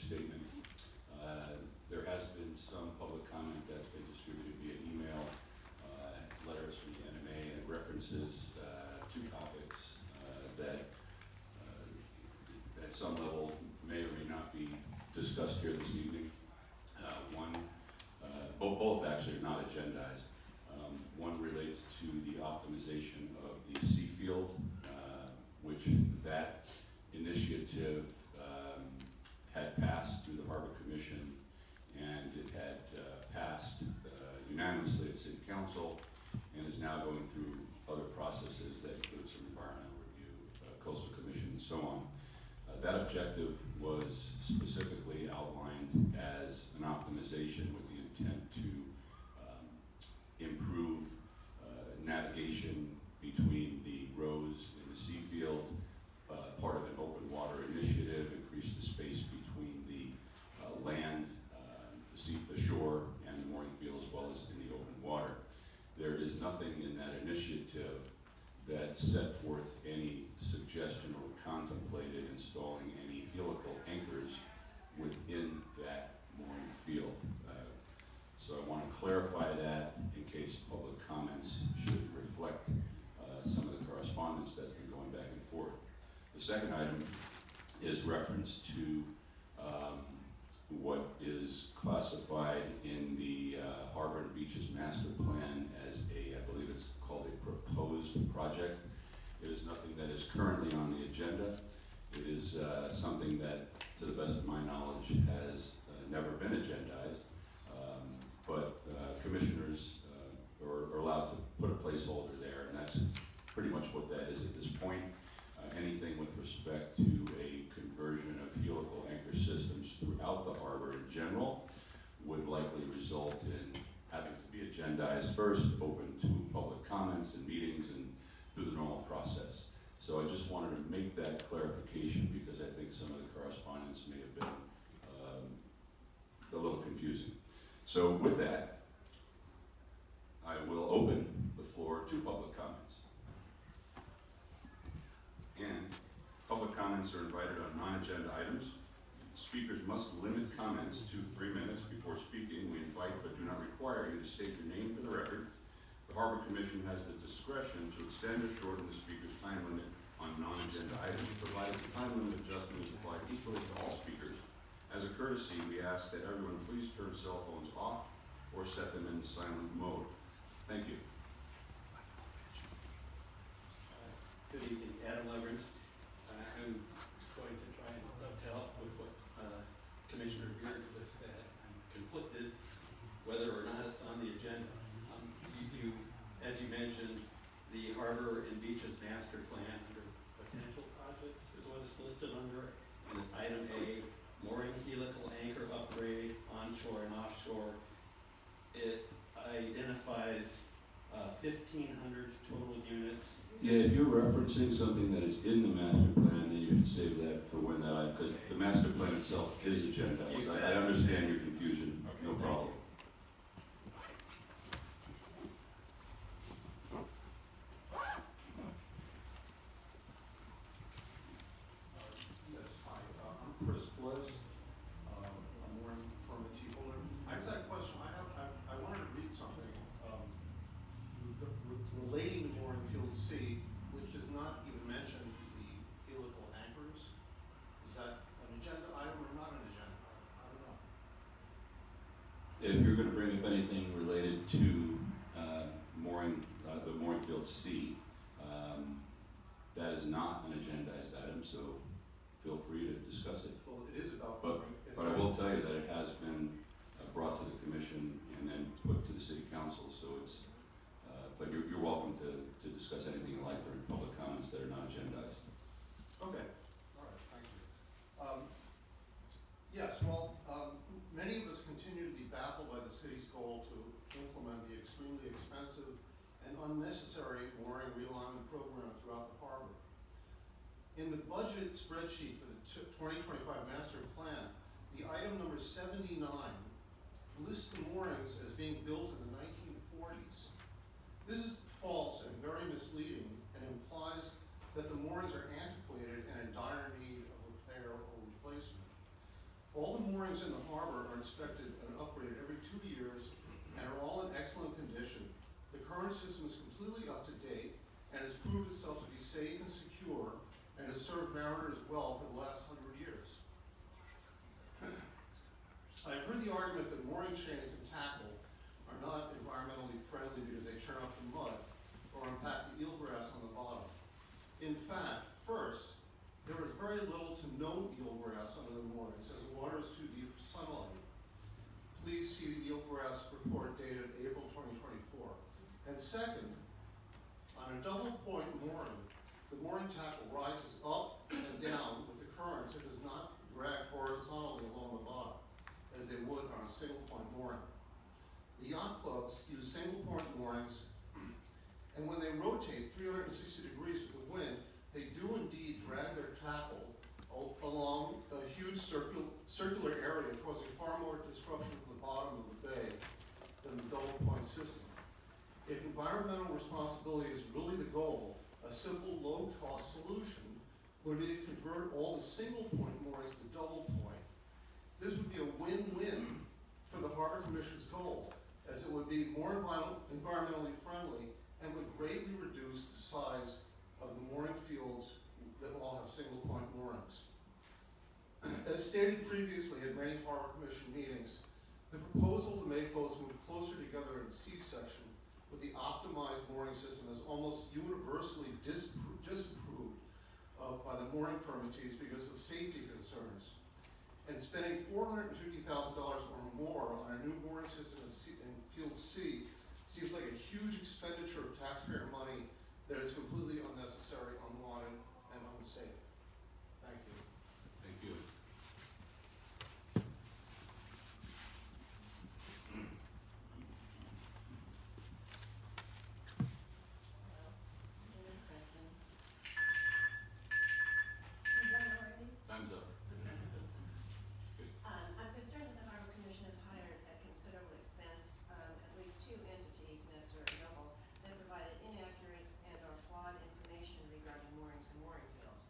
statement. There has been some public comment that's been distributed via email, letters from the NMA, and it references two topics that at some level may or may not be discussed here this evening. Both actually are not agendized. One relates to the optimization of the Seafield, which that initiative had passed through the Harbor Commission, and it had passed unanimously at City Council, and is now going through other processes that include some environmental review, Coastal Commission, and so on. That objective was specifically outlined as an optimization with the intent to improve navigation between the rows in the Seafield, part of an open water initiative, increase the space between the land, the shore, and the mooring field, as well as in the open water. There is nothing in that initiative that set forth any suggestion or contemplated installing any helical anchors within that mooring field. So I want to clarify that in case public comments should reflect some of the correspondence that's been going back and forth. The second item is reference to what is classified in the Harbor and Beaches Master Plan as I believe it's called a proposed project. It is nothing that is currently on the agenda. It is something that, to the best of my knowledge, has never been agendized, but commissioners are allowed to put a placeholder there, and that's pretty much what that is at this point. Anything with respect to a conversion of helical anchor systems throughout the harbor in general would likely result in having to be agendized first, open to public comments and meetings and through the normal process. So I just wanted to make that clarification because I think some of the correspondence may have been a little confusing. So with that, I will open the floor to public comments. Again, public comments are invited on non-agenda items. Speakers must limit comments to 3 minutes before speaking. We invite but do not require you to state your name for the record. The Harbor Commission has the discretion to extend or shorten the speaker's time limit on non-agenda items, provided the time limit adjustment is applied equally to all speakers. As a courtesy, we ask that everyone please turn cell phones off or set them in silent mode. Thank you. Good evening, Adam Leverance. I'm going to try and dovetail with what Commissioner Beard just said. I'm conflicted whether or not it's on the agenda. As you mentioned, the Harbor and Beaches Master Plan under potential projects is what it's listed under, and it's item A, mooring helical anchor upgrade onshore and offshore. It identifies 1,500 total units. Yeah, if you're referencing something that is in the master plan, then you should save that for when that, because the master plan itself is agendized. Exactly. I understand your confusion, Okay, no problem. Yes, hi, I'm Chris Bliss. I'm wearing from the T-holder. I just had a question. I wanted to read something relating to mooring field C, which does not even mention the helical anchors. Is that an agenda item or not an agenda item? I don't know. If you're going to bring up anything related to the mooring field C, that is not an agendized item, so feel free to discuss it. Well, it is about But I will tell you that it has been brought to the commission and then put to the city council, so it's, but you're welcome to discuss anything you like during public comments that are not agendized. Okay, all right, thank you. Yes, well, many of us continue to be baffled by the city's goal to implement the extremely expensive and unnecessary mooring realignment program throughout the harbor. In the budget spreadsheet for the 2025 master plan, the item number 79 lists the moorings as being built in the 1940s. This is false and very misleading and implies that the moorings are antiquated and in dire need of repair or replacement. All the moorings in the harbor are inspected and upgraded every 2 years and are all in excellent condition. The current system is completely up to date and has proved itself to be safe and secure and has served mariners well for the last 100 years. I've heard the argument that mooring chains and tackle are not environmentally friendly because they churn up the mud or impact the eelgrass on the bottom. In fact, first, there is very little to no eelgrass under the moorings as the water is too deep for sunlight. Please see the eelgrass report dated April 2024. And second, on a double point mooring, the mooring tackle rises up and down with the currents. It does not drag horizontally along the bottom as they would on a single point mooring. The yacht clubs use single point moorings, and when they rotate 360 degrees with the wind, they do indeed drag their tackle along a huge circular area, causing far more disruption to the bottom of the bay than the double point system. If environmental responsibility is really the goal, a simple low-cost solution would be to convert all the single point moorings to double point. This would be a win-win for the Harbor Commission's goal, as it would be more environmentally friendly and would greatly reduce the size of the mooring fields that all have single point moorings. As stated previously at many Harbor Commission meetings, the proposal to make boats move closer together in the C section with the optimized mooring system is almost universally disapproved of by the mooring permittees because of safety concerns. And spending $450,000 or more on a new mooring system in Field C seems like a huge expenditure of taxpayer money that is completely unnecessary, unwanted, and unsafe. Thank you. Thank you. Time's up. Good. I'm concerned that the Harbor Commission has hired at considerable expense at least two entities, NETSR and Noble, that provided inaccurate and or flawed information regarding moorings and mooring fields.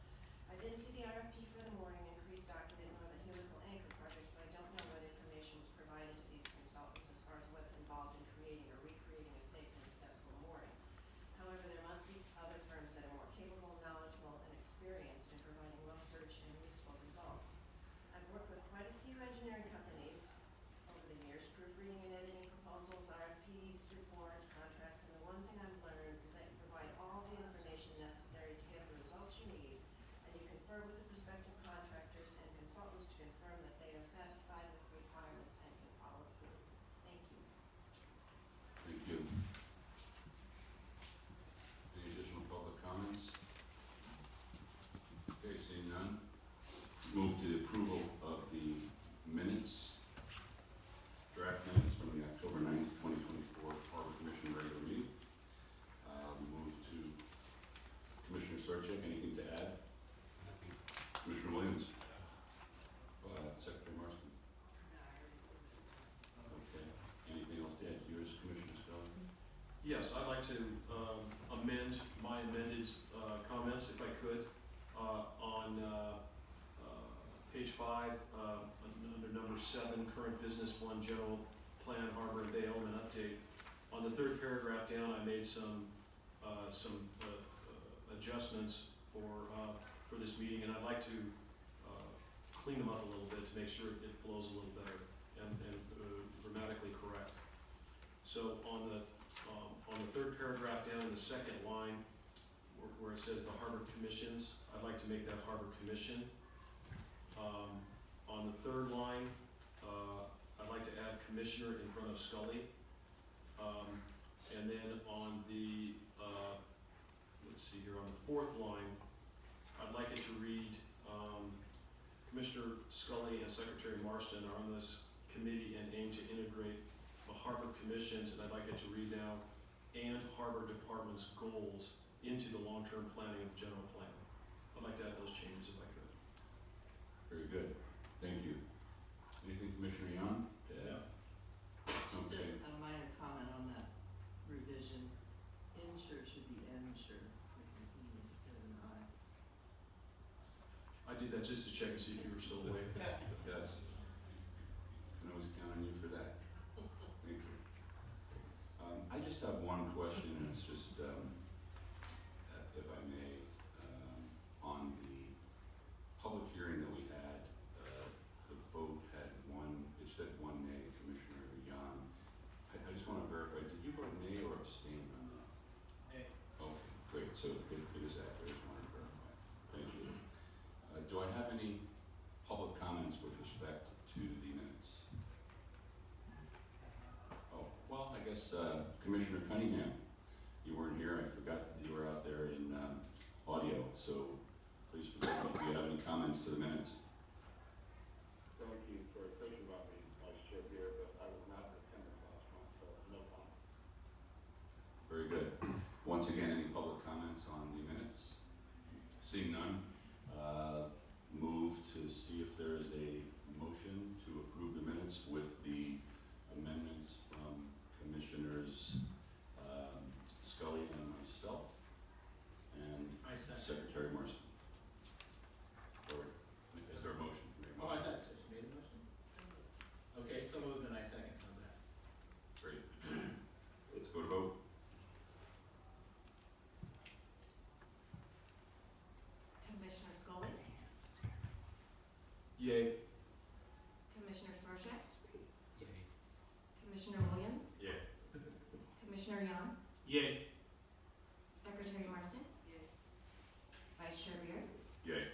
I didn't see the RFP for the mooring increase document nor the helical anchor project, so I don't know what information was provided to these consultants as far as what's involved in creating or recreating a safe and accessible mooring. However, there must be other firms that are more capable, knowledgeable, and experienced in providing well-searched and useful results. I've worked with quite a few engineering companies over the years, proofreading and editing proposals, RFPs, reports, contracts, and the one thing I've learned is that you provide all the information necessary to get the results you need, and you confer with the prospective contractors and consultants to confirm that they are satisfied with the requirements and can follow through. Thank you. Thank you. Any additional public comments? Okay, seeing none. Move to the approval of the minutes, draft minutes from the October 9th, 2024 Harbor Commission regular meeting. We move to Commissioner Sarchek. Anything to add? Nothing. Commissioner Williams? Secretary Marston? Okay. Anything else to add? Yours, Commissioner Scully? Yes, I'd like to amend my amended comments, if I could, on page 5, under number 7, current business 1, general plan, harbor and bay element update. On the third paragraph down, I made some adjustments for this meeting, and I'd like to clean them up a little bit to make sure it flows a little better and grammatically correct. So on the third paragraph down in the second line, where it says the Harbor Commissions, I'd like to make that Harbor Commission. On the third line, I'd like to add Commissioner in front of Scully. And then on the, let's see here, on the fourth line, I'd like it to read, Commissioner Scully and Secretary Marston are on this committee and aim to integrate the Harbor Commissions, and I'd like it to read now, and Harbor Department's goals into the long-term planning of the general plan. I'd like to add those changes if I could. Very good. Thank you. Anything, Commissioner Young, to add? Just Okay. a minor comment on that revision. Insure should be ensure, with an E instead of an I. I did that just to check and see if you were still awake. Yes. guess, Commissioner Cunningham, you weren't here, I forgot that you were out there in audio, so please forgive me if you have any comments to the minutes. Thank you for thinking about me, Vice Chair Beer, but I was not in attendance last month, so no comment. Very good. Once again, any public comments on the minutes? Seeing none, move to see if there is a motion to approve the minutes with the amendments from Commissioners Scully and myself, and I second. Secretary Marston. Or, is there a motion? Oh, I thought you made a motion. Okay, so moved and I second, how's that? Great. Let's go to vote. Commissioner Scully, Yay. Commissioner Sarchet, Yay. Commissioner Williams, Yay. Commissioner Young, Yay. Secretary Marston, Vice Chair Beard, Yay.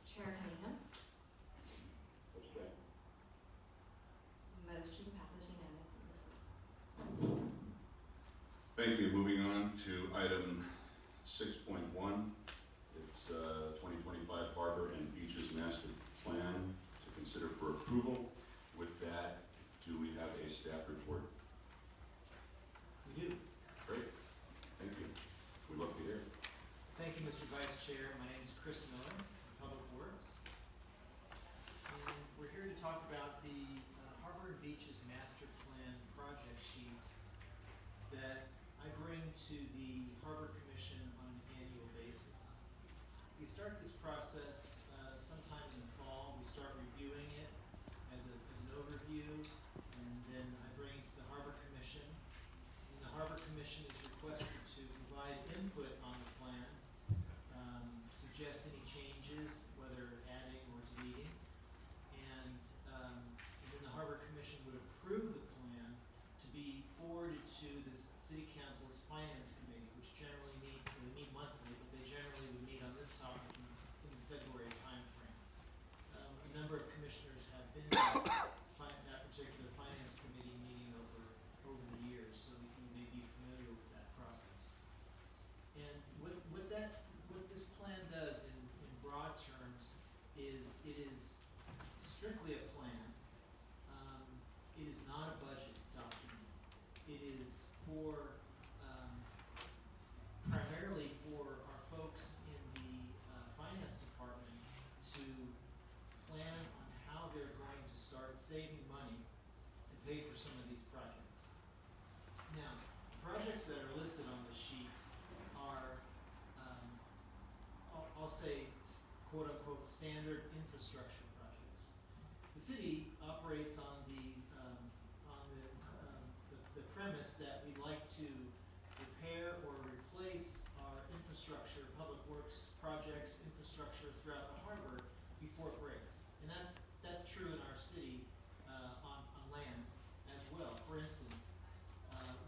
Chair Cunningham. Abstain. Motion passes unanimously. Thank you. Moving on to item 6.1. It's 2025 Harbor and Beaches Master Plan to consider for approval. With that, do we have a staff report? We do. Great. Thank you. We'd love to hear. Thank you, Mr. Vice Chair. My name is Chris Miller, from Public Works. And we're here to talk about the Harbor and Beaches Master Plan project sheet that I bring to the Harbor Commission on an annual basis. We start this process sometime in the fall. We start reviewing it as an overview, and then I bring it to the Harbor Commission. And the Harbor Commission is requested to provide input on the plan, suggest any changes, whether adding or deleting. And then the Harbor Commission would approve the plan to be forwarded to the City Council's Finance Committee, which generally meets, they meet monthly, but they generally would meet on this topic in the February timeframe. A number of commissioners have been to that particular Finance Committee meeting over the years, so you may be familiar with that process. And what this plan does in broad terms is it is strictly a plan. It is not a budget document. It is primarily for our folks in the finance department to plan on how they're going to start saving money to pay for some of these projects. Now, projects that are listed on the sheet are, I'll say, quote unquote, standard infrastructure projects. The city operates on the premise that we like to repair or replace our infrastructure, public works projects, infrastructure throughout the harbor before it breaks. And that's true in our city on land as well. For instance,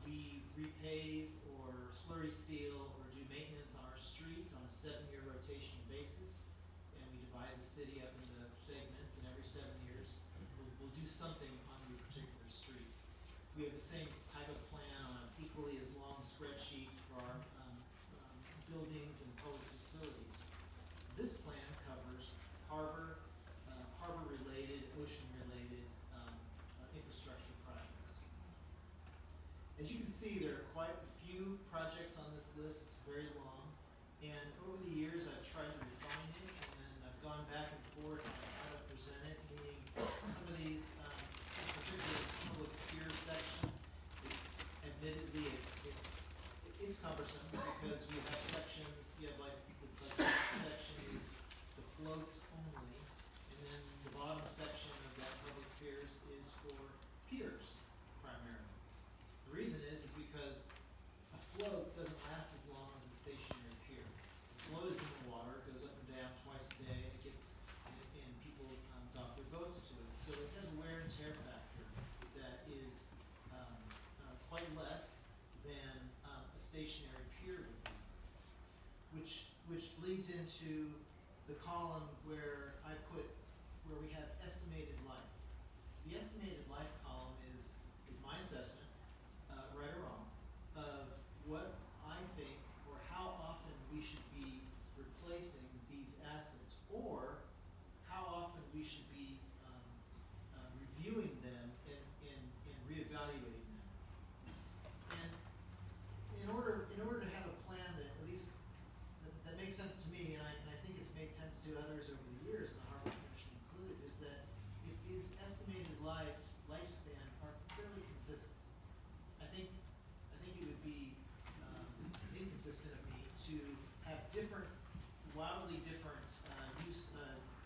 we repave or slurry seal or do maintenance on our streets on a 7-year rotation basis, and we divide the city up into segments, and every 7 years we'll do something on the particular street. We have the same type of plan on an equally as long spreadsheet for our buildings and public facilities. This plan covers harbor-related, ocean-related infrastructure projects. As you can see, there are quite a few projects on this list. It's very long, and over the years I've tried to refine it, and I've gone back and forth on how to present it, meaning some of these, particularly the public pier section, admittedly it's cumbersome because we have sections, you have like the section is the floats only, and then the bottom section of that public piers is for piers primarily. The reason is because a float doesn't last as long as a stationary pier. The float is in the water, goes up and down twice a day, and it gets, and people dock their boats to it. So it has a wear and tear factor that is quite less than a stationary pier would be. Which bleeds into the column where we have estimated life. The estimated life column is my assessment,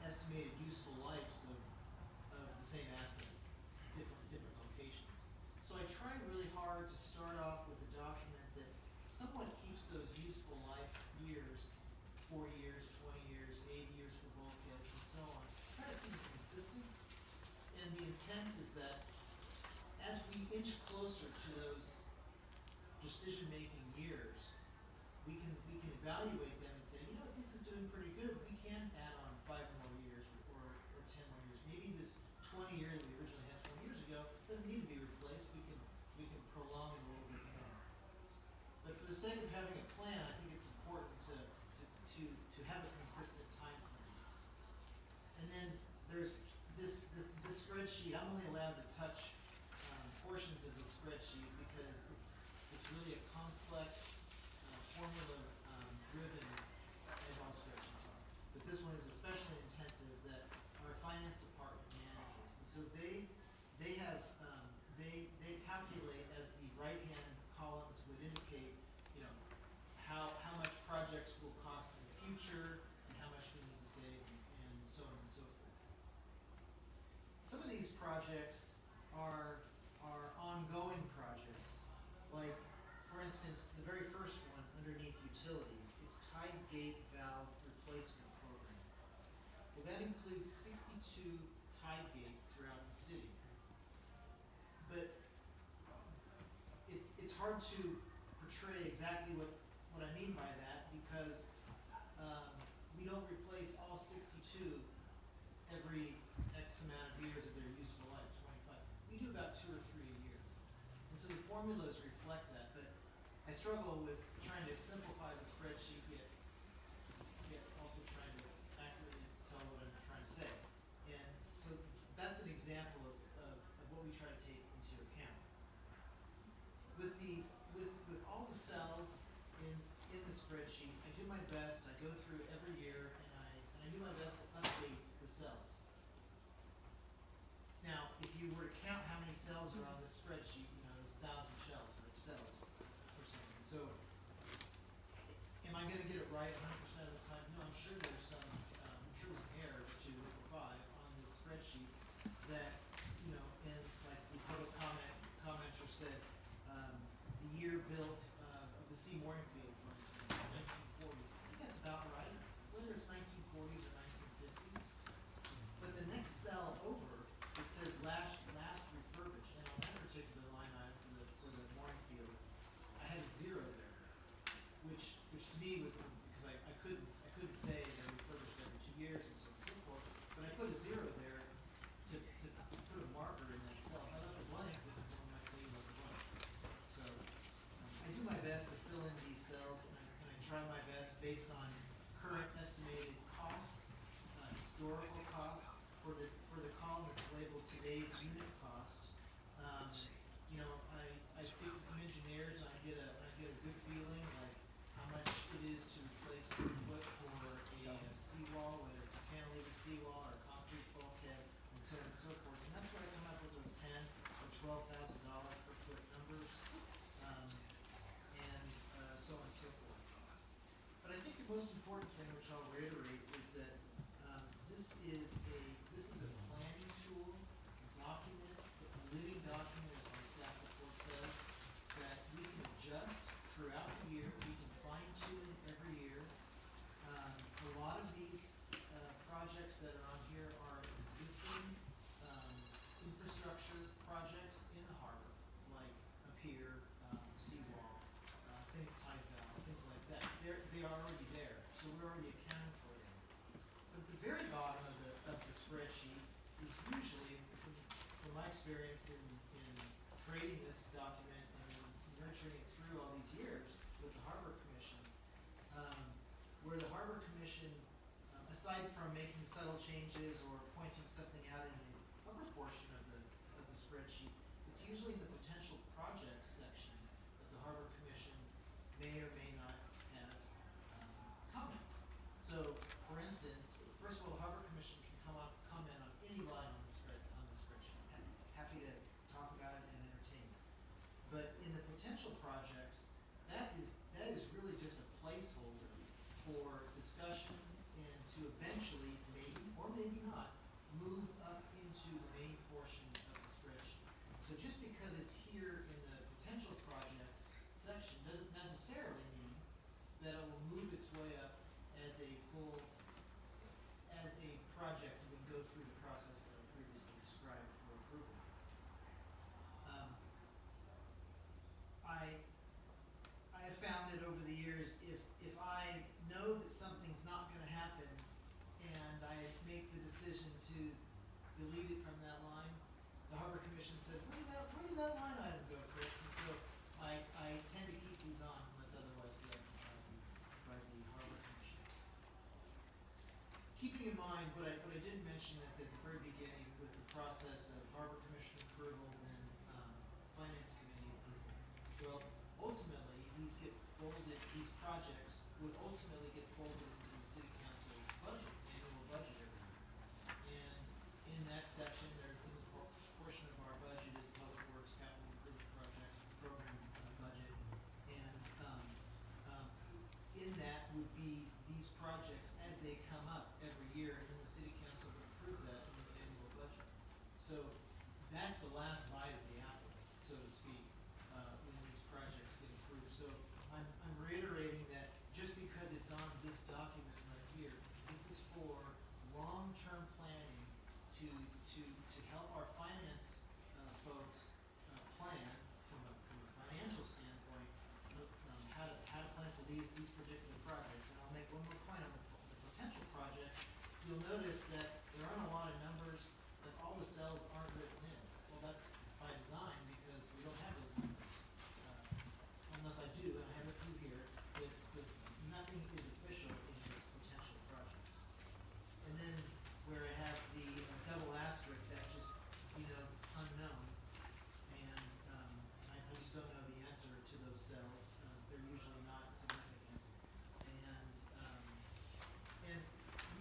estimated useful lives of the same asset, different locations. So I try really hard to start off with a document that somewhat keeps those useful life years, 40 years, 20 years, 80 years for bulkheads, and so on. Try to keep it consistent. And the intent is that as we inch closer to those decision-making years, we can evaluate them and say, you know, this is doing pretty good. We can add on 5 more years or 10 more years. Maybe this 20 year that we originally had 20 years ago doesn't need to be replaced. We can prolong it a little bit more. But for the sake of having a plan, I think it's important to have a consistent time plan. And then there's this spreadsheet. I'm only allowed to touch portions of the spreadsheet because it's really a complex formula driven, as all spreadsheets are. But this one is especially intensive that our finance department manages. And so they calculate, as the right-hand columns would indicate, you know, how much projects will cost in the future and how much we need to save and so on and so forth. Some of these projects are ongoing projects. Like, for instance, the very first one underneath utilities, it's tide gate valve replacement program. Well, that includes 62 tide gates throughout the city. But it's hard to portray exactly what I mean by that because we don't replace all 62 every X amount of years of their useful life, 25. We do about 2 or 3 a year. And so the formulas reflect that, but I struggle with trying to simplify the spreadsheet yet also trying to accurately tell what I'm trying to say. And so that's an example of what we try to take into account. With all the cells in the spreadsheet, I do my best. I go through every year and I do my best to update the cells. Now, if you were to count how many cells are on this spreadsheet, you know, there's 1,000 cells or something. So, am I going to get it right 100% of the time? No, I'm sure there's some error or 2 or 5 on this spreadsheet that, you know, and like the public commenter said, the year built of the Mooring Field, for instance, 1940s. I think that's about right, whether it's 1940s or 1950s. But the next cell over, it says last refurbished, and on that particular line item for the Mooring Field, I had a 0 there, which to me would, because I couldn't say they're refurbished every 2 years and so on and so forth, but I put a 0 there to put a marker in that cell. If I left it blank, then someone might say you left it blank. So I do my best to fill in these cells, and I try my best based on current estimated costs, historical costs. For the column that's labeled today's unit cost, you know, I speak to some engineers and I get a good feeling like how much it is to replace per foot for a seawall, whether it's a cantilever seawall or a concrete bulkhead, and so on and so forth. And that's where I come up with those $10,000 or $12,000 per foot numbers, and so on and so forth. But I think the most important thing, which I'll reiterate, is that this is a planning tool, a document, a living document, as my staff report says, that we can adjust throughout the year. We can fine tune every year. A lot of these projects that are on here are existing infrastructure projects in the harbor, like a pier, seawall, tide valve, things like that. They are already there, so we're already accounting for them. But at the very bottom of the spreadsheet is usually, from my experience in creating this document and nurturing it through all these years with the Harbor Commission, where the Harbor Commission, aside from making subtle changes or pointing something out in the upper portion of the spreadsheet, it's usually the potential projects section that the Harbor Commission may or may not have comments. So, for instance, first of all, the Harbor Commission can comment on any line on the spreadsheet. Happy to talk about it and entertain it. But in the potential projects, that is really just a placeholder for discussion and to eventually, maybe or or maybe not, move up into the main portion of the spreadsheet. So just because it's here in the potential projects section doesn't necessarily mean that it will move its way up as a project and go through the process that I previously described for approval. I have found that over the years, if I know that something's not gonna happen and I make the decision to delete it from that line, the Harbor Commission said, where did that line item go, Chris? And so I tend to keep these on unless otherwise directed by the Harbor Commission. Keeping in mind what I did mention at the very beginning with the process of Harbor Commission approval and Finance Committee approval. Well, ultimately, these projects would ultimately get folded into the City Council's budget, annual budget every year. And in that section, there's in the portion of our budget is Public Works Capital Improvement Project Program budget. And in that would be these projects as they come up every year, and the City Council would approve that in the annual budget. So that's the last bite of the apple, so to speak, when these projects get approved. So I'm reiterating that just because it's on this document right here, this is for long-term planning to help our finance folks plan from a financial standpoint, how to plan for these particular projects. And I'll make one more point on the potential projects. You'll notice that there aren't a lot of numbers, that all the cells aren't written in. Well, that's by design because we don't have those numbers. Unless I do, and I have a few here, but nothing is official in this potential projects. And then where I have the double asterisk, that just denotes unknown. And I just don't know the answer to those cells. They're usually not significant. And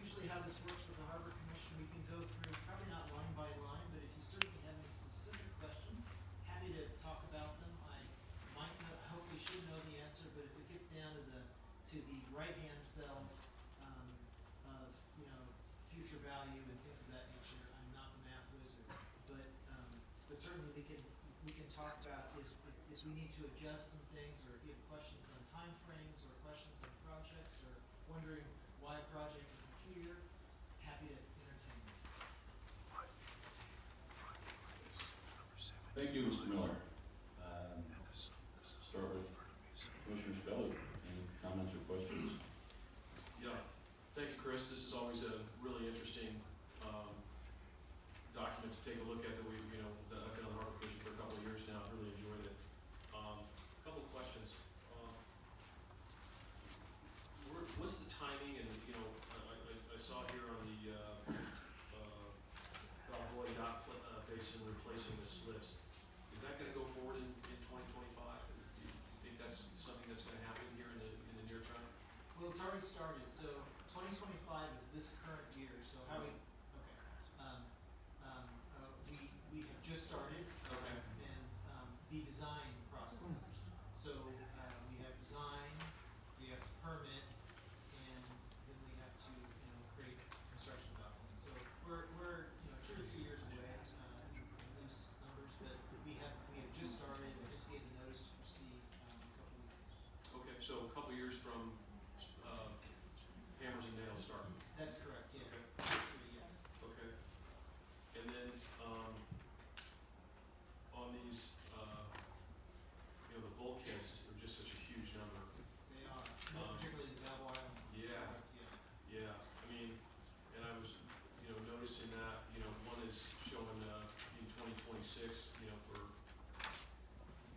usually how this works with the Harbor Commission, we can go through, probably not line by line, but if you certainly have any specific questions, happy to talk about them. I might know, I hope we should know the answer, but if it gets down to the right-hand cells of future value and things of that nature, I'm not the math wizard. But certainly we can talk about if we need to adjust some things, or if you have questions on timeframes or questions on projects, or wondering why a project isn't here, happy to entertain this. Thank you, Mr. Miller. Start with Commissioner Scully. Any comments or questions? Yeah, thank you, Chris. This is always a really interesting document to take a look at that I've been on the Harbor Commission for a couple of years now. I've really enjoyed it. A couple of questions. What's the timing? And I saw here on the Balboa dock basin replacing the slips. Is that going to go forward in 2025? Do you think that's something that's going to happen here in the near term? Well, it's already started, so 2025 is this current year, so how we, we have just started. Okay. And the design process. So we have design, we have to permit, and then we have to, create construction documents. So we're 2 or 3 years away, loose numbers, but we have just started. I just gave the notice to proceed a couple weeks ago. Okay, so a couple years from hammers and nails start. That's correct, yeah. Okay. Yes. Okay. And then on these, the bulkheads are just such a huge number. They are, particularly the Balboa Island. Yeah. Yeah. Yeah, I mean, and I was, noticing that, one is showing in 2026, for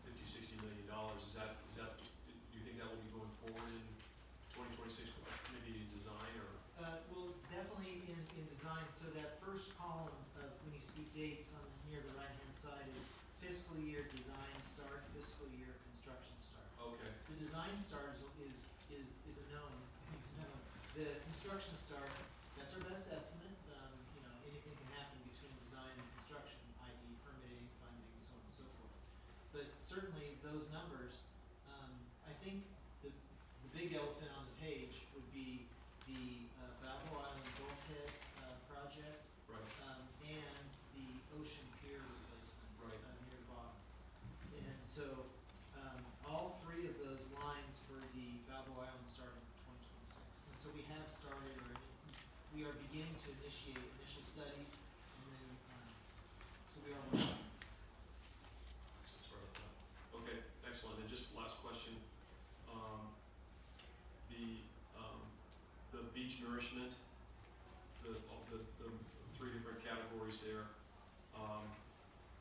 $50-60 million. Is that? Do you think that will be going forward in 2026? Maybe in design or? Well, definitely in design. So that first column of when you see dates on near the right-hand side is fiscal year design start, fiscal year construction start. Okay. The design start is a known. The construction start, that's our best estimate. Anything can happen between design and construction, i.e. permitting, funding, so on and so forth. But certainly those numbers, I think the big elephant on the page would be the Balboa Island bulkhead project. project, Right, and the ocean pier replacements, Right. Near the bottom. And so, all three of those lines for the Balboa Island start in 2026. And so we have started, or we are beginning to initiate initial studies, and then, so we are working. sorry about that. Okay, excellent, and just last question, the beach nourishment, the three different categories there,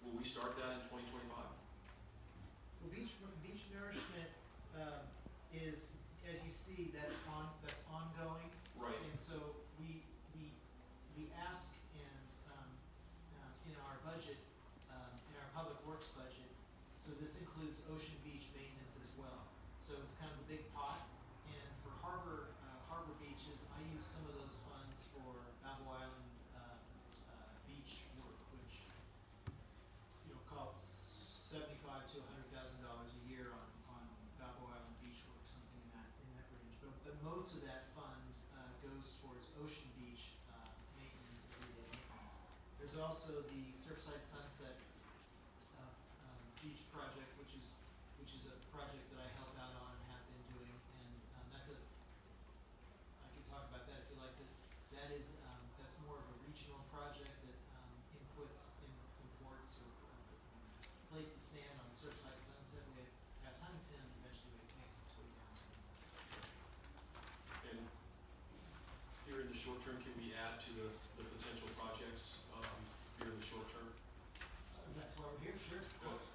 will we start that in 2025? Well, beach nourishment, is, as you see, that's ongoing. Right. And so we ask in our budget, in our public works budget, so this includes ocean beach maintenance as well. So it's kind of the big pot, and for harbor beaches, I use some of those funds for Balboa Island, beach work, which, costs $75,000 to $100,000 a year on Balboa Island beach work, something in that range. But most of that fund goes towards ocean beach maintenance, everyday maintenance. There's also the Surfside Sunset beach project, which is a project that I help out on and have been doing, and I can talk about that if you like. That's more of a regional project that imports or places sand on Surfside Sunset. We have past Huntington, eventually it makes its way down. And here in the short term, can we add to the potential projects, here in the short term? That's why we're here, sure, of course.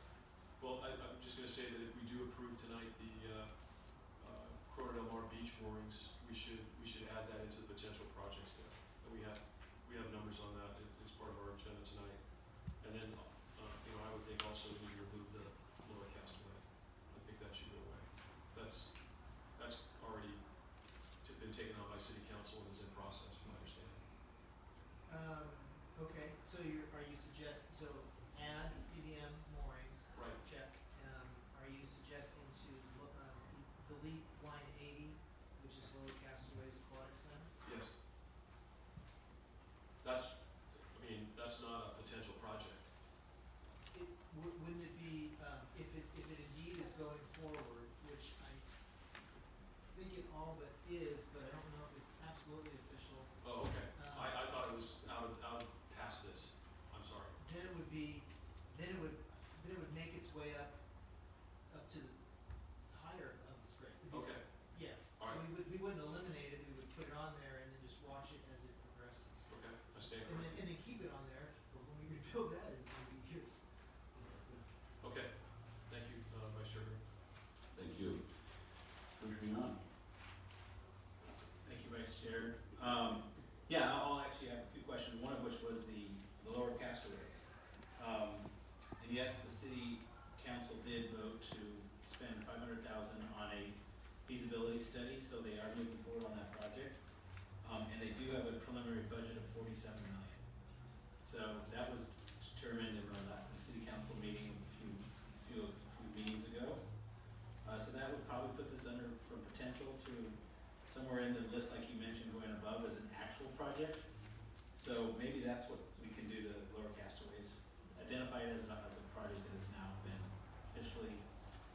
Well, I'm just gonna say that if we do approve tonight the, Corona del Mar beach moorings, we should add that into the potential projects there. And we have numbers on that as part of our agenda tonight. And then, I would think also we need to remove the lower castaway. I think that should go away. That's already been taken on by city council and is in process, from my understanding. Okay, so are you suggesting, so add CDM moorings? Right. Check. Are you suggesting to delete line 80, which is Lower Castaways Aquatic Center? Yes. That's not a potential project. Wouldn't it be, if it indeed is going forward, which I think it all but is, but I don't know if it's absolutely official, Oh, okay. I thought it was out of past this. I'm sorry. then it would make its way up to the higher of the strait. Okay. Yeah, All so right. we wouldn't eliminate it, we would put it on there and then just watch it as it progresses. Okay. I stand And corrected. then keep it on there for when we rebuild that in 20 years. Okay. Thank you, Vice Chair. Thank you. Commissioner Young? Thank you, Vice Chair. I'll actually have a few questions, one of which was the lower castaways. And yes, the city council did vote to spend $500,000 on a feasibility study, so they are moving forward on that project. And they do have a preliminary budget of $47 million. So that was determined in the city council meeting a few meetings ago. So that would probably put this under from potential to somewhere in the list, like you mentioned, going above as an actual project. So maybe that's what we can do to Lower Castaways, identify it as a project that has now been officially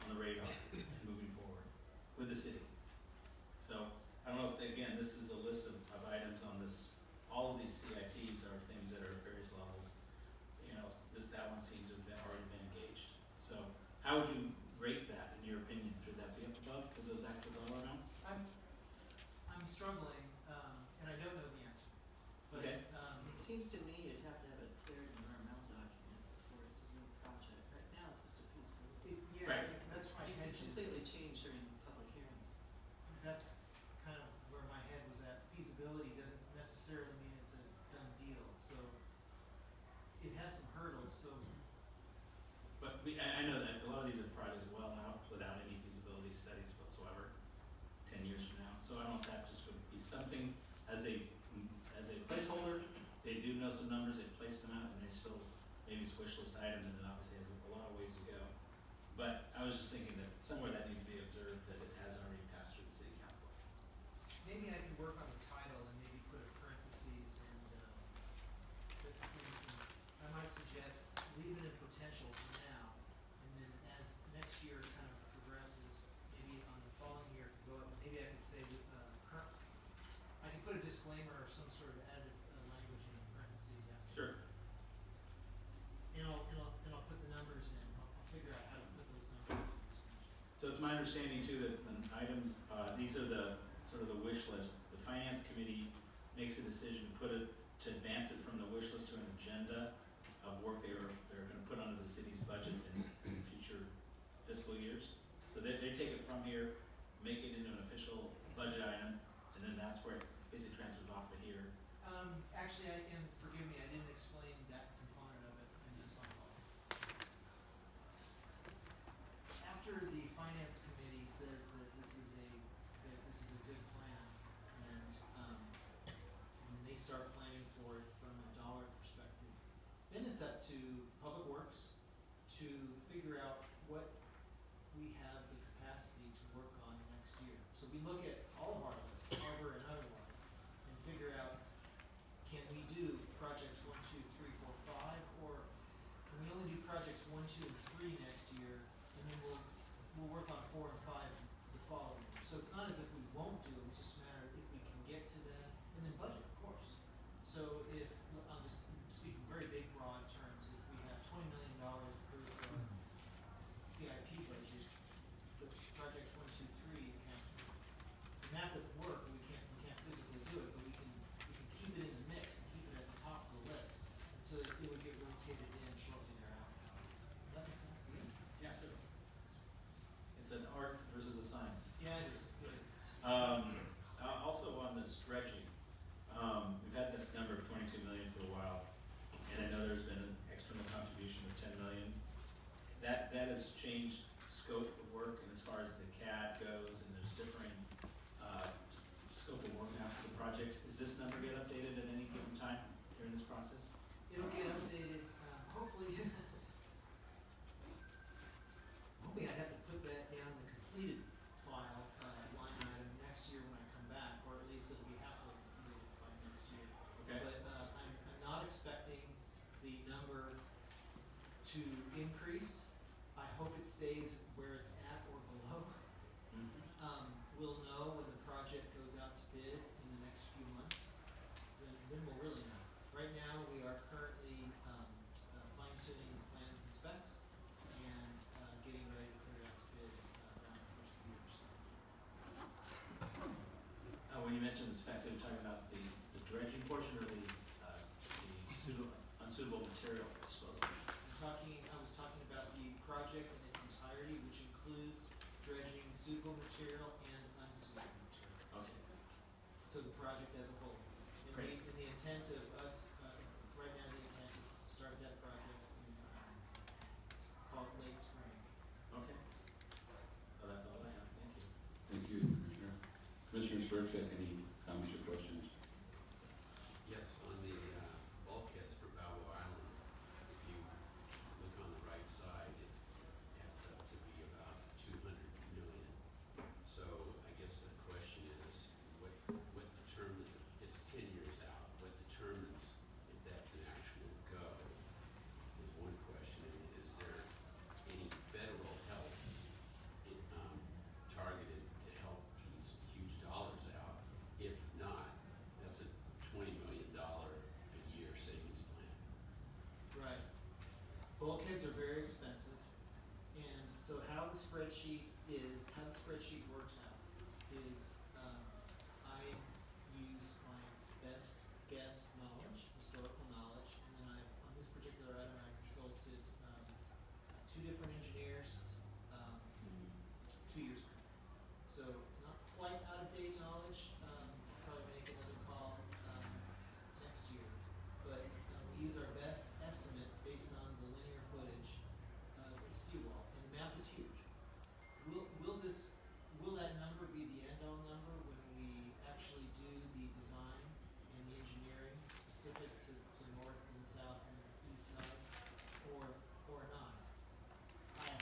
on the radar and moving forward with the city. So I don't know if, again, this is a list of items on this. All of these CIPs are things that are at various levels. That one seems to have already been engaged. So how would you rate that, in your opinion? Should that be up above because those actual dollar amounts? I'm struggling, and I don't know the answer. But, Okay. It seems to me you'd have to have a cleared environmental document before it's a new project. Right now, it's just a feasibility. Right. That's my You head. can completely change during the public hearing. That's kind of where my head was at. Feasibility doesn't necessarily mean it's a done deal, so it has some hurdles, so. But I know that a lot of these are projects well out without any feasibility studies whatsoever, 10 years from now. So I don't know if that just would be something as a placeholder. They do know some numbers, they've placed them out, and they still, maybe it's wish list item, and it obviously has a lot of ways to go. But I was just thinking that somewhere that needs to be observed, that it has already passed through the city council. Maybe I could work on the title and maybe put a parentheses and suggest leave it in potential for now, and then as next year kind of progresses, maybe on the following year it can go up, maybe I could say, I can put a disclaimer or some sort of additive language in parentheses after. Sure. And I'll put the numbers in, I'll figure out how to put those numbers in. So it's my understanding too that when items, these are the, sort of the wish list, the finance committee makes a decision to advance it from the wish list to an agenda of work they're gonna put onto the city's budget in future fiscal years. So they take it from here, make it into an official budget item, and then that's where it basically transfers off to here. Actually, and forgive me, I didn't explain that component of it, and that's my fault. After the finance committee says that this is a good plan, and they start planning for it from a dollar perspective, then it's up to Public Works to figure out what we have the capacity to work on next year. So we look at all of our lists, harbor and otherwise, and figure out, can we do projects 1, 2, 3, 4, 5, or can we only do projects 1, 2, and 3 next year, and then we'll work on 4 and 5 the following year. So it's not as if we won't do it, it's just a matter of if we can get to them, and then budget, of course. So if, I'm just speaking very big broad terms, if we have $20 million approved for our CIP budget, the projects 1, 2, 3, you can't, the math doesn't work, we can't physically do it, but we can keep it in the mix and keep it at the top of the list, and so that it would get rotated in shortly thereafter. Does that make sense? Yeah, sure. It's an art versus a science. Yeah, it is, it is. Also on this dredging, we've had this number of 22 million for a while, and I know there's been an external contribution of 10 million. That has changed scope of work, and as far as the CAD goes, and there's differing scope of work now for the project. Does this number get updated at any given time during this process? It'll get updated, hopefully. Hopefully I'd have to put that down the completed file, line item next year when I come back, or at least it'll be halfway completed by next year. Okay. But, I'm not expecting the number to increase. I hope it stays where it's at or below. We'll know when the project goes out to bid in the next few months, then we'll really know. Right now, we are currently fine tuning the plans and specs and getting ready to put it out to bid around the first of the year. So, When you mentioned the specs, are you talking about the dredging portion or the unsuitable material disposal? I was talking about the project in its entirety, which includes dredging, suitable material, and unsuitable material. Okay. So the project as a whole. Great. And the intent of us, right now, the intent is to start that project in, call it late spring. Okay. Well, that's all I have. Thank you. Thank you, Commissioner. Commissioner Sturts, any comments or questions? Yes, on the bulkheads for Balboa Island, if you look on the right side, it adds up to be about 200 million. So I guess the question is, what determines, it's 10 years out, what determines if that's an actual go is one question. And is there any federal help targeted to help these huge dollars out? If not, that's a $20 million a year savings plan. Right. Bulkheads are very expensive, and so how the spreadsheet works out is, I use my best guess knowledge, historical knowledge, and then on this particular item, I consulted, 2 different engineers, 2 years ago. So it's not quite out-of-date knowledge, I'll probably make another call, next year. But we use our best estimate based on the linear footage of the seawall, and the map is huge. Will that number be the end-all number when we actually do the design and the engineering specific to the north and the south and the east side, or not? I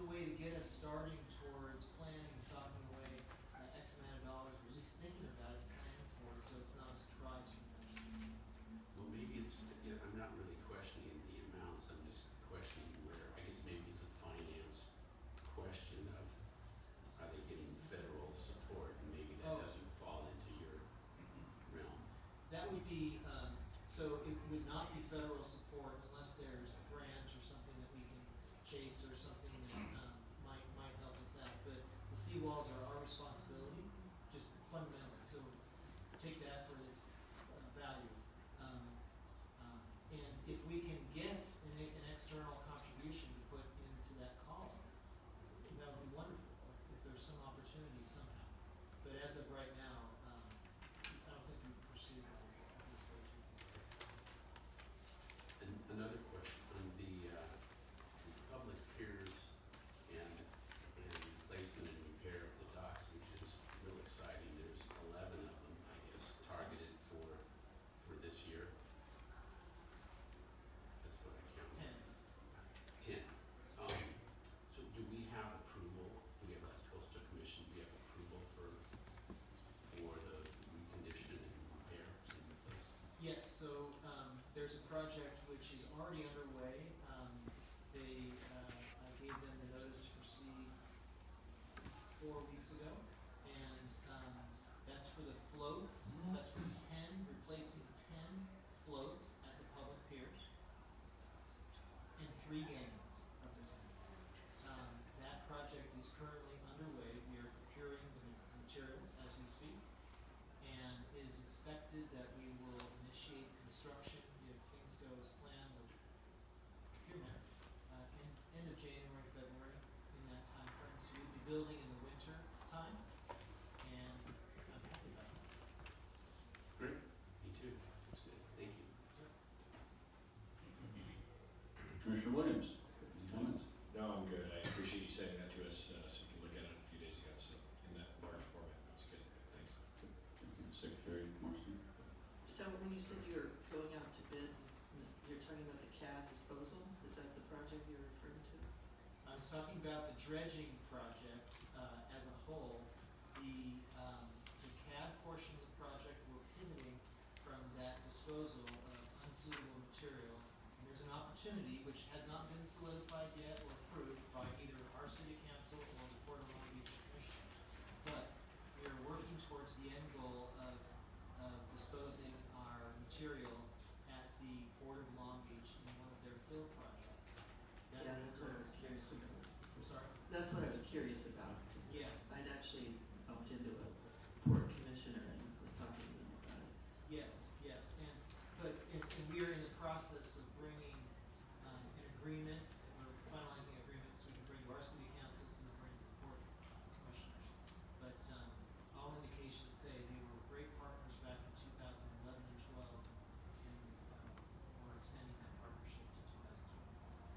a way to get us starting towards planning and socking away X amount of dollars, or at least thinking about it, planning for it, so it's not a surprise. Well, maybe it's, yeah, I'm not really questioning the amounts, I'm just questioning where, I guess maybe it's a finance question of, are they getting federal support, and maybe that Oh. doesn't fall into your realm. That would be, so it would not be federal support unless there's a grant or something that we can chase or something that, might help us out. But the seawalls are our responsibility, just fundamentally, so take that for its value. And if we can get an external contribution to put into that column, that would be wonderful, if there's some opportunity somehow. But as of right now, I don't think we've pursued that at this stage. And another question, on the public piers and placement and repair of the docks, which is real exciting, there's 11 of them, I guess, targeted for this year. That's what I counted. 10. So do we have approval, do we have, like coastal commission, do we have approval for the recondition and repair in place? Yes, so, there's a project which is already underway. I gave them the notice to proceed 4 weeks ago, and, that's for the floats, that's for 10, replacing 10 floats at the public piers, and 3 gangways of the 10. That project is currently underway. We are procuring the materials as we speak, and it is expected that we will initiate construction, if things go as planned, with procurement, end of January, February, in that time frame. So we'll be building in the winter time, and I'm happy about that. Great. Me too, that's good, thank you. Commissioner Williams, any comments? No, I'm good. I appreciate you sending that to us, so we can look at it a few days ago, so in that large format, that was good. Thanks. Thank you. Secretary Marston? So when you said you were going out to bid, you're talking about the CAD disposal? Is that the project you're referring to? I was talking about the dredging project, as a whole. The CAD portion of the project, we're pivoting from that disposal of unsuitable material. And there's an opportunity, which has not been solidified yet or approved by either our city council or the Port of Long Beach Commissioners. But we are working towards the end goal of disposing our material at the Port of Long Beach in one of their fill projects. That Yeah, will that's what I occur- was curious about. I'm sorry? That's what I was curious about, because Yes. I'd actually bumped into a port commissioner and was talking to them about it. Yes, and we are in the process of bringing, an agreement, we're finalizing an agreement so we can bring to our city councils and then bring to the port commissioners. But, all indications say they were great partners back in 2011 and 12, and, we're extending that partnership to 2012.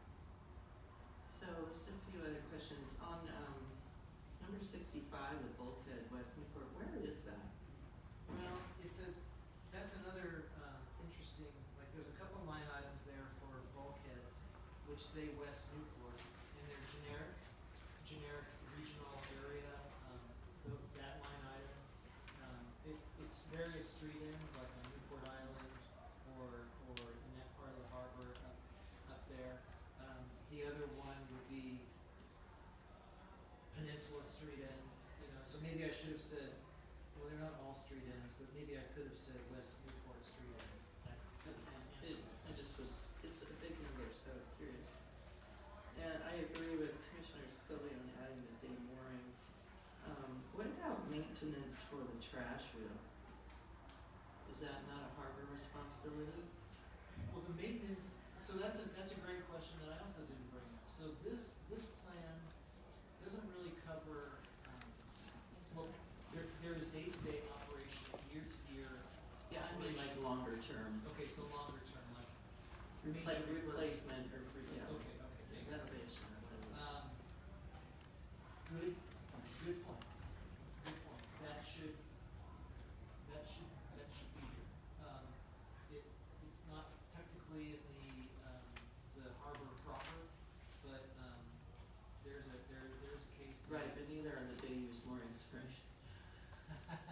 So just a few other questions. On, number 65, the bulkhead, West Newport, where is that? Well, that's another, interesting, like, there's a couple line items there for bulkheads, which say West Newport, and they're generic regional area, that line item. It's various street ends, like on Newport Island, or in that part of the harbor up there. The other one would be Peninsula street ends, so maybe I should have said, well, they're not all street ends, but maybe I could have said West Newport street ends. It's a big number, so I was curious. And I agree with Commissioner Scully on adding the day moorings. What about maintenance for the trash wheel? Is that not a harbor responsibility? Well, the maintenance, so that's a great question that I also didn't bring up. So this plan doesn't really cover, well, there is day-to-day operation, year-to-year Yeah, I mean like operation. longer term, Okay, so longer term, like like major replacement or, yeah. Okay, thank you. Renovation or whatever. Good point. Good point. That should be here. It's not technically in the harbor proper, but, there's a Right, but neither are the day-use moorings, right?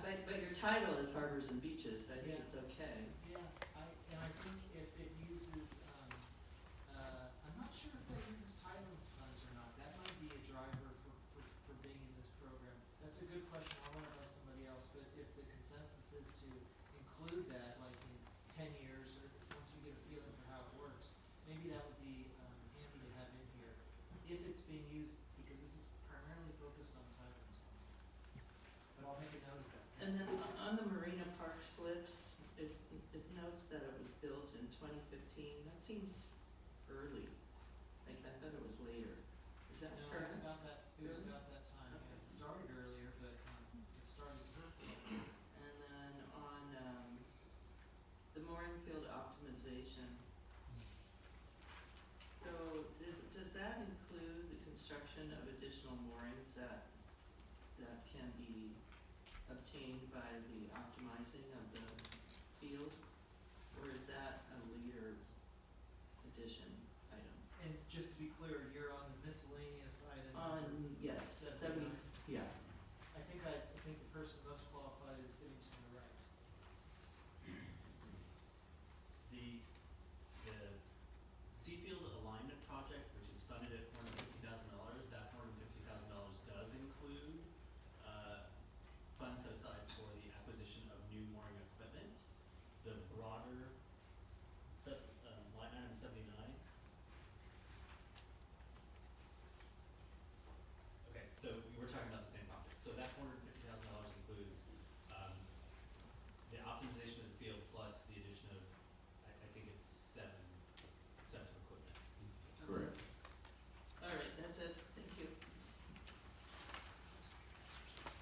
But your title is harbors and beaches, I think Yeah. it's okay. Yeah, I think if it uses, I'm not sure if that uses Tidelands funds or not, that might be a driver for being in this program. That's a good question, I'll run it by somebody else, but if the consensus is to include that, like in 10 years, or once we get a feeling for how it works, maybe that would be, handy to have in here, if it's being used, because this is primarily focused on Tidelands funds. But I'll make a note of that. And then on the Marina Park slips, it notes that it was built in 2015. That seems early. Like, I thought it was later. Is that No, correct? it's about that, it was Early? about that time, yeah. Okay. It started earlier, but, it started. And then on the mooring field optimization, so does that include the construction of additional moorings that can be obtained by the optimizing of the field? Or is that a later addition item? And just to be clear, you're on the miscellaneous item. On, yes, 79. yeah. I think the person most qualified is sitting to my right. The Seafield Alignment Project, which is funded at $450,000, that $450,000 does include funds set aside for the acquisition of new mooring equipment. The broader line item 79. Okay, so we were talking about the same project. So that $450,000 includes the optimization of the field plus the addition of, I think it's 7 sets of equipment. Correct. All right, that's it. Thank you.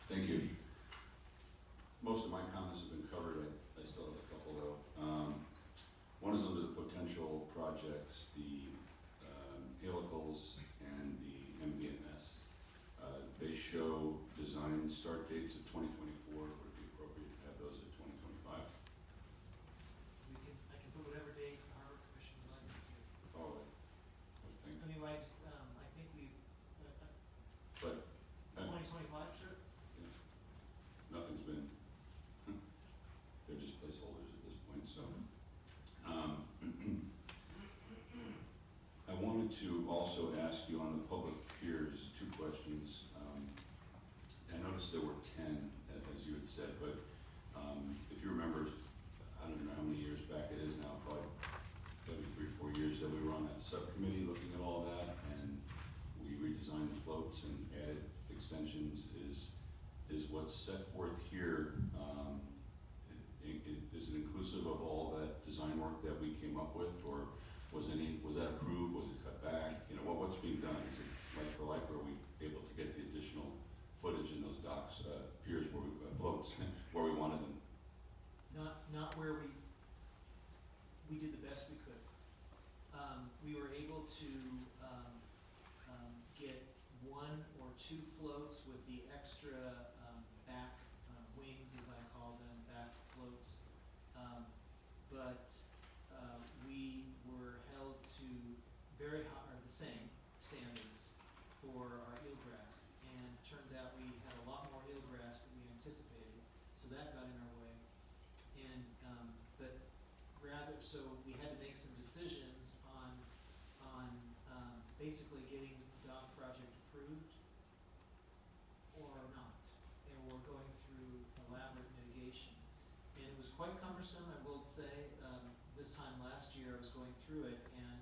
Thank you. Most of my comments have been covered. I still have a couple though. One is under the potential projects, the helicals and the MBMS. They show design start dates of 2024. Would it be appropriate to have those at 2025? I can put whatever date the Harbor Commission would like me to. Oh, I think. I mean, I think we, But 2025, sure. nothing's been, they're just placeholders at this point, so. I wanted to also ask you on the public piers, 2 questions. I noticed there were 10, as you had said, but if you remember, I don't know how many years back it is now, probably maybe 3 or 4 years that we were on that subcommittee looking at all that, and we redesigned the floats and added extensions. Is what's set forth here, is it inclusive of all that design work that we came up with, or was that approved, was it cut back? You know, what's being done? Is it like for like, or are we able to get the additional footage in those docks, piers where floats, where we wanted them? Not where we did the best we could. We were able to get 1 or 2 floats with the extra back wings, as I call them, back floats. But we were held to very high, or the same standards for our eelgrass. And it turns out we had a lot more eelgrass than we anticipated, so that got in our way. And, but rather, so we had to make some decisions on basically getting the dock project approved or not. And we're going through elaborate mitigation. And it was quite cumbersome, I will say. This time last year, I was going through it, and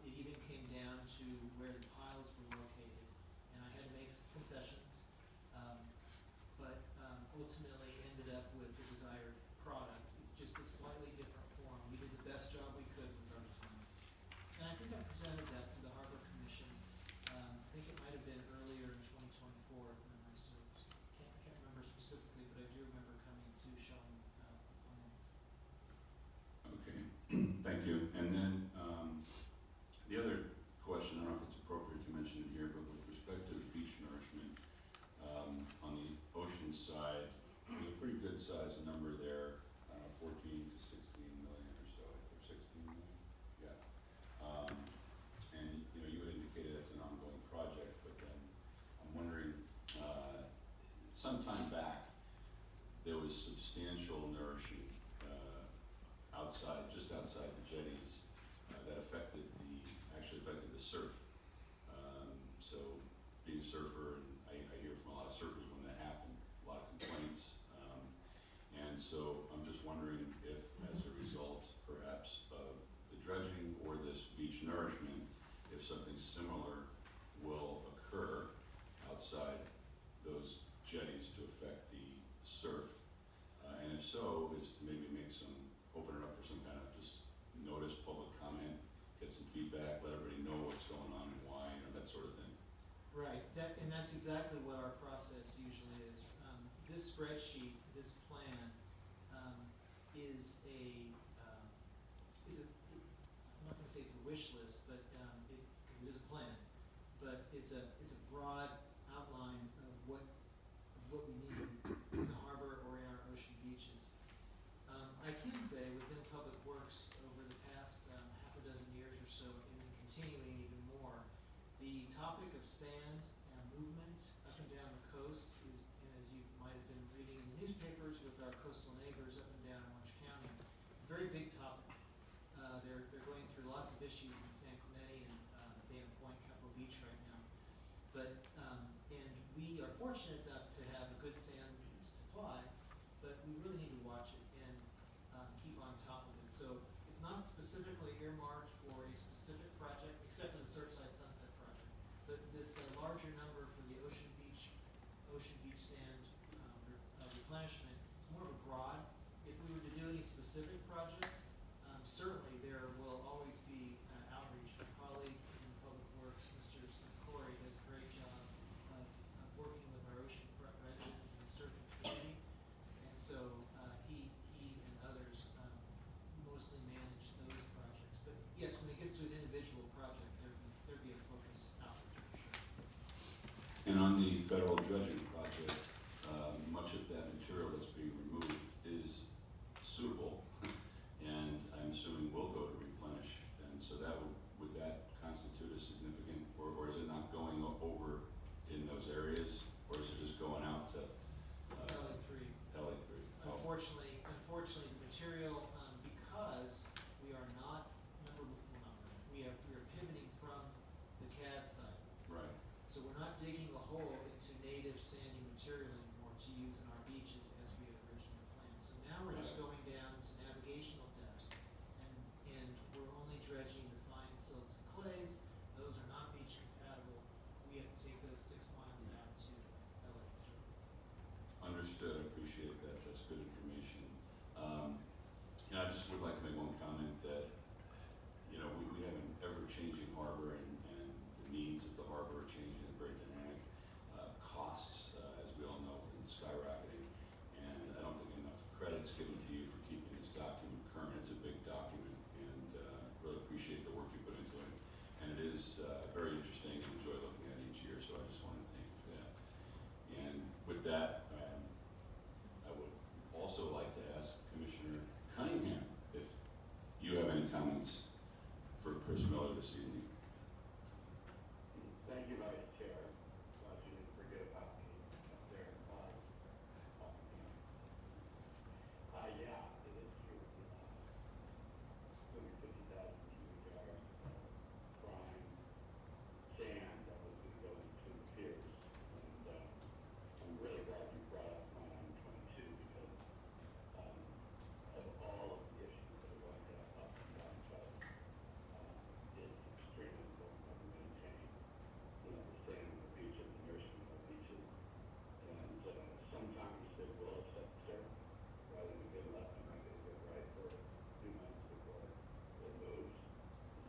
it even came down to where the piles were located. And I had to make some concessions, but ultimately ended up with the desired product. It's just a slightly different form. We did the best job we could with our design. And I think I presented that to the Harbor Commission. I think it might have been earlier in 2024, if memory serves. I can't remember specifically, but I do remember coming to showing the plans. Okay, thank you. And then the other question, I don't know if it's appropriate to mention it here, but with respect to beach nourishment, on the ocean side, there's a pretty good size number there, 14 to 16 million or so, or 16 million, yeah. And you know, you had indicated it's an ongoing project, but then I'm wondering some time back, there was substantial nourishing outside, just outside the jetties, that actually affected the surf. So being a surfer, and I hear from a lot of surfers when that happened, a lot of complaints. And so I'm just wondering if, as a result, perhaps of the dredging or this beach nourishment, if something similar will occur outside those jetties to affect the surf. And if so, is to maybe open it up for some kind of just notice, public comment, get some feedback, let everybody know what's going on and why, that sort of thing. Right, and that's exactly what our process usually is. This spreadsheet, this plan, I'm not gonna say it's a wish list, but, because it is a plan, but it's a broad outline of what we need in the harbor or in our ocean beaches. I can say within Public Works, over the past half a dozen years or so, and then continuing even more, the topic of sand and movement up and down the coast is, and as you might have been reading in the newspapers with our coastal neighbors up and down Orange County, it's a very big topic. They're going through lots of issues in San Clemente and Dana Point, Capitol Beach right now. But, and we are fortunate enough to have a good sand supply, but we really need to watch it and keep on top of it. So it's not specifically earmarked for a specific project, except for the Surfside Sunset project. But this larger number for the ocean beach sand replenishment is more of a broad. If we were to do any specific projects, certainly there will always be outreach. My colleague in Public Works, Mr. Sikori, does a great job of working with our oceanfront residents and the surfing community. And so he and others mostly manage those projects. But yes, when it gets to an individual project, there'd be a focus outreach for sure. And on the federal dredging project, much of that material that's being removed is suitable, and I'm assuming will go to replenish. And so would that constitute a significant, or is it not going over in those areas, or is it just going out to LA3. LA3? Oh. Unfortunately, the material, because we are not, we are pivoting from the CAD site. Right. So we're not digging a hole into native sandy material anymore to use in our beaches as we had originally planned. So now we're just going down to navigational depths, and we're only dredging the fine silts and clays. Those are not beach compatible. We have to take those 6 miles out to LA3. Understood. I appreciate that. That's good information. I just would like to make one comment that, we have an ever-changing harbor, and the needs of the harbor are changing and very dynamic. Costs, as we all know, have been skyrocketing, and I don't think enough credit's given to you for keeping this document current. It's a big document, and really appreciate the work you put into it. And it is very interesting and enjoy looking at it each year, so I just want to thank you for that. And with that, I would also like to ask Commissioner Cunningham if you have any comments for Chris Miller this evening. Thank you, Vice Chair. Glad you didn't forget about me up there. Yeah, it is true. 250,000 cubic yards of prime sand that was going to go into the piers. And I'm really glad you brought up line 22 because of all of the issues that are going to up and down the coast. It's extremely important that we maintain, the sand on the beaches, the nourishment of the beaches. And sometimes they will upset the surf. Rather than get left, you might get a good right for a few months before it moves.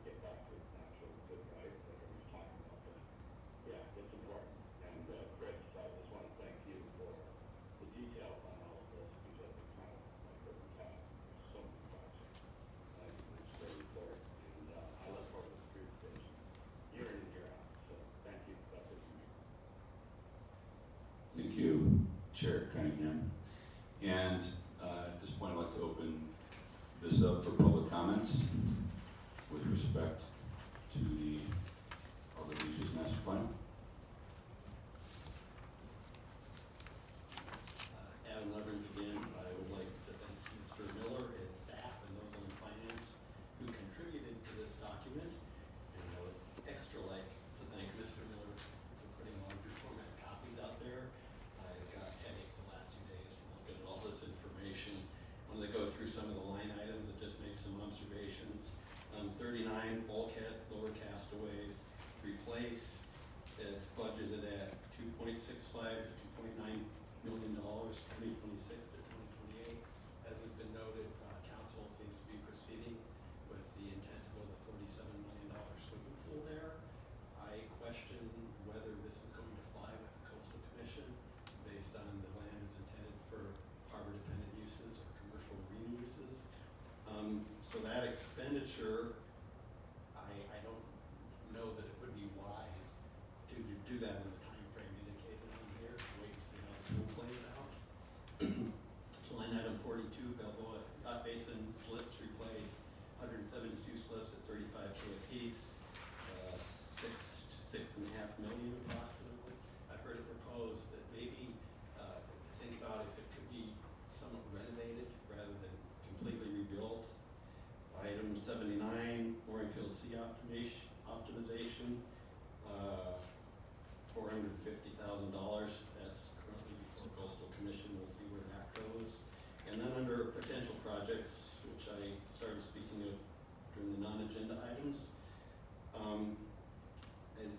Get back to its natural good right that everybody's talking about. But yeah, it's important. And Chris, I just want to thank you for the detail on all of this because it's kind of like every time there's so many projects. It's very important. And I look forward to this presentation year in and year out. So thank you. That's it for me. Thank you, Chair Cunningham. And at this point, I'd like to open this up for public comments with respect to the Harbor Beaches Master Plan. expenditure, I don't know that it would be wise to do that in the time frame indicated on here, wait and see how the pool plays out. So line item 42, Balboa Yacht Basin slips replace, 172 slips at 35K a piece, 6 to 6.5 million approximately. I've heard it proposed that maybe think about if it could be somewhat renovated rather than completely rebuilt. Item 79, mooring field sea optimization, $450,000. That's currently before Coastal Commission. We'll see where that goes. And then under potential projects, which I started speaking of during the non-agenda items, as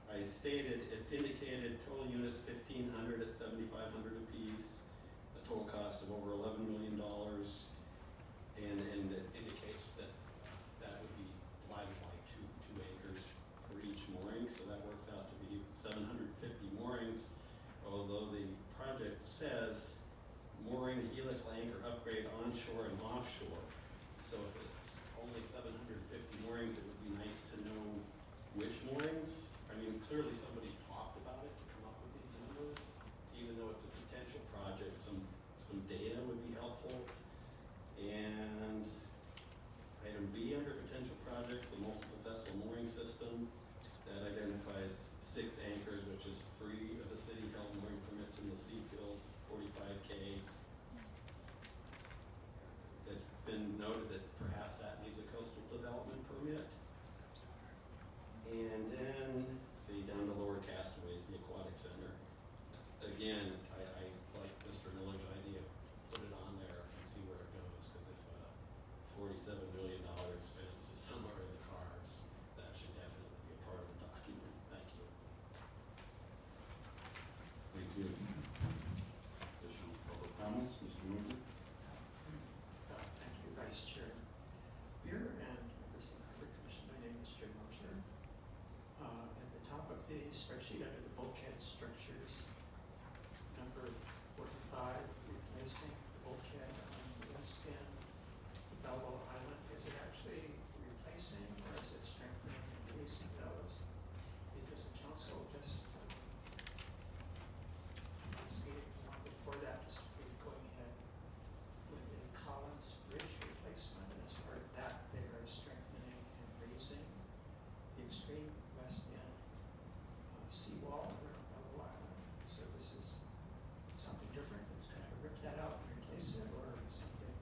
I stated, it's indicated total units 1,500 at 7,500 apiece, a total cost of over $11 million, and it indicates that that would be divided by two acres for each mooring, so that works out to be 750 moorings, although the project says mooring helical anchor upgrade onshore and offshore. So if it's only 750 moorings, it would be nice to know which moorings. I mean, clearly somebody talked about it to come up with these numbers. Even though it's a potential project, some data would be helpful. And item B under potential projects, the multiple vessel mooring system that identifies 6 anchors, which is 3 of the city held mooring permits in the Seafield, 45K. It's been noted that perhaps that needs a coastal development permit. And then down to Lower Castaways, the aquatic center. Again, I like Mr. Miller's idea, put it on there and see where it goes, because if $47 million expense is somewhere in the cards, that should definitely be a part of the document. Thank you. Thank you. Additional public comments, Mr. Moser? Thank you, Vice Chair Beer and members of the Harbor Commission. My name is Jim Moser. At the top of the spreadsheet under the bulkhead structures, number 45, replacing the bulkhead on the west end of Balboa Island. Is it actually replacing or is it strengthening and raising those? Because the council just last meeting, before that, just approved going ahead with a Collins Bridge replacement, and as part of that, they are strengthening and raising the extreme west end seawall around Balboa Island. So this is something different that's going to rip that out and replace it, or something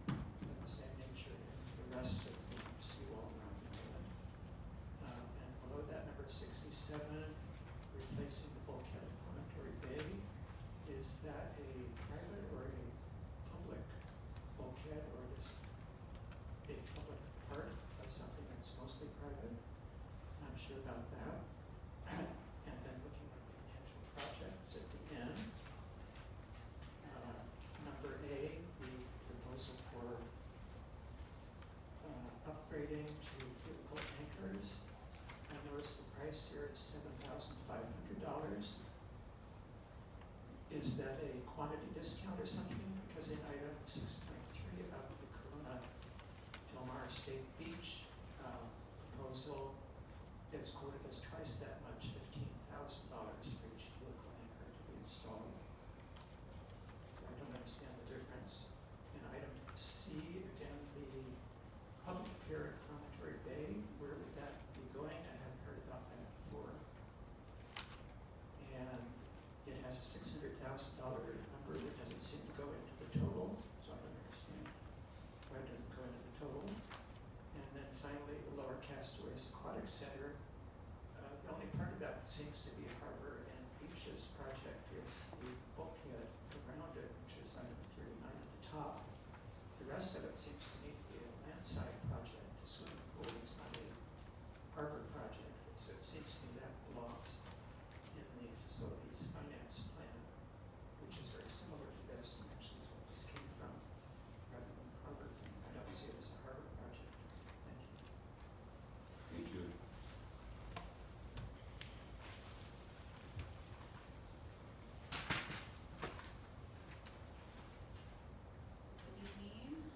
of the same nature in the rest of the seawall around the island. And below that, number 67, replacing the bulkhead at Promontory Bay. Is that a private or a public bulkhead, or just a public part of something that's mostly private? Not sure about that. And then looking at the potential projects at the end. Number A, the proposal for upgrading to helical anchors. I noticed the price here is $7,500. Is that a quantity discount or something? Because in item 6.3 of the Corona Del Mar State Beach proposal, it's quoted as twice that much, $15,000 for each helical anchor to be installed. I don't understand the difference. In item C, again, the public pier at Promontory Bay, where would that be going? I haven't heard about that before. And it has a $600,000 number that doesn't seem to go into the total, so I don't understand why it doesn't go into the total. And then finally, the Lower Castaways Aquatic Center. The only part of that that seems to be a harbor and beaches project is the bulkhead around it, which is item 39 at the top. The rest of it seems to me to be a landside project. A swimming pool is not a harbor project, so it seems to me that belongs in the facilities finance plan, which is very similar to this, and actually is what this came from, rather than the harbor thing. I don't see it as a harbor project. Thank you. Thank you. Good evening.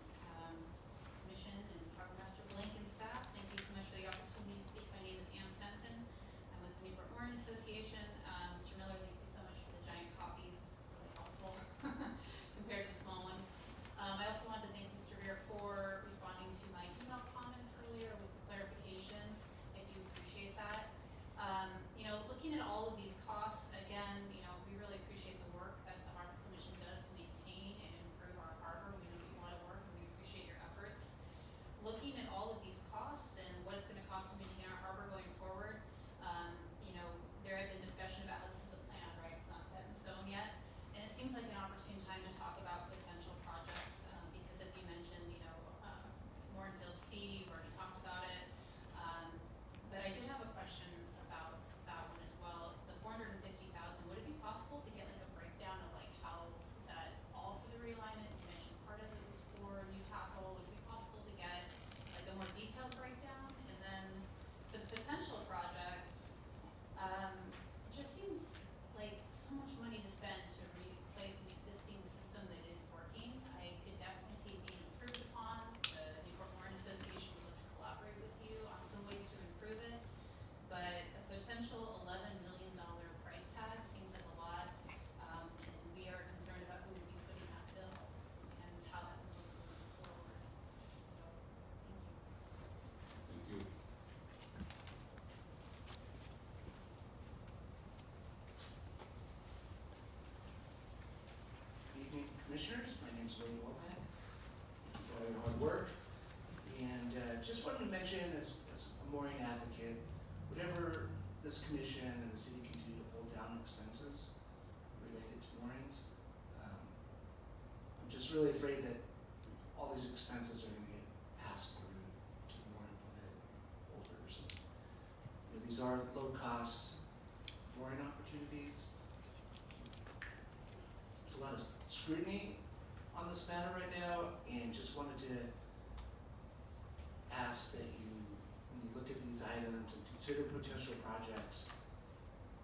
Commissioners. My name is William Womack. Thank you for all your hard work. And just wanted to mention, as a mooring advocate, whatever this commission and the city continue to hold down expenses related to moorings, I'm just really afraid that all these expenses are going to get passed through to the mooring permit holders. You know, these are low-cost mooring opportunities. There's a lot of scrutiny on this matter right now, and just wanted to ask that you, when you look at these items and consider potential projects,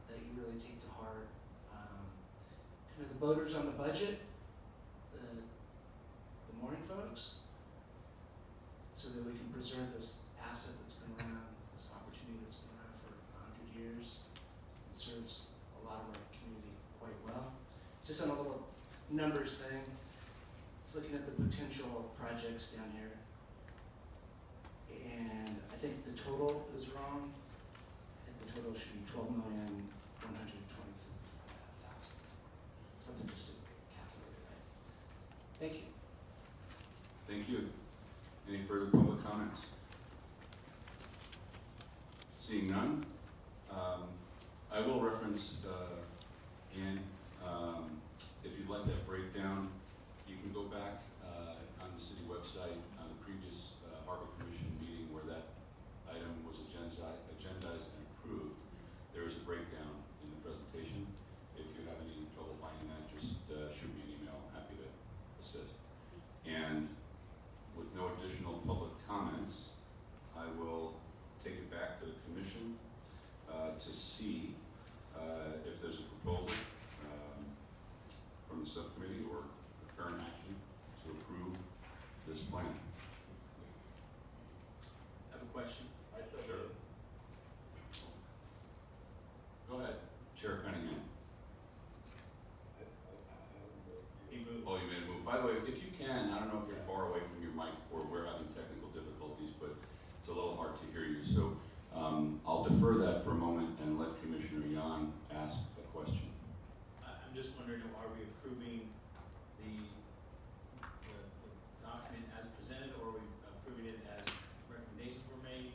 that you really take to heart kind of the voters on the budget, the mooring folks, so that we can preserve this asset that's been around, this opportunity that's been around for 100 years and serves a lot of our community quite well. Just on a little numbers thing, just looking at the potential projects down here, and I think the total is wrong. I think the total should be $12,120,000. Something just to calculate it right. Thank you. Thank you. Any further public comments? Seeing none, I will reference, Ann, if you'd like that breakdown, you can go back on the city website on the previous Harbor Commission meeting where that item was agendized and approved. There is a breakdown in the presentation. If you have any trouble finding that, just shoot me an email. I'm happy to assist. And with no additional public comments, I will take it back to the commission to see if there's a proposal from the subcommittee or current action to approve this plan. I have a question. Sure. Go ahead, Chair Cunningham. He moved. Oh, you made a move. By the way, if you can, I don't know if you're far away from your mic or we're having technical difficulties, but it's a little hard to hear you. So I'll defer that for a moment and let Commissioner Yan ask a question. I'm just wondering, are we approving the document as presented, or are we approving it as recommendations were made?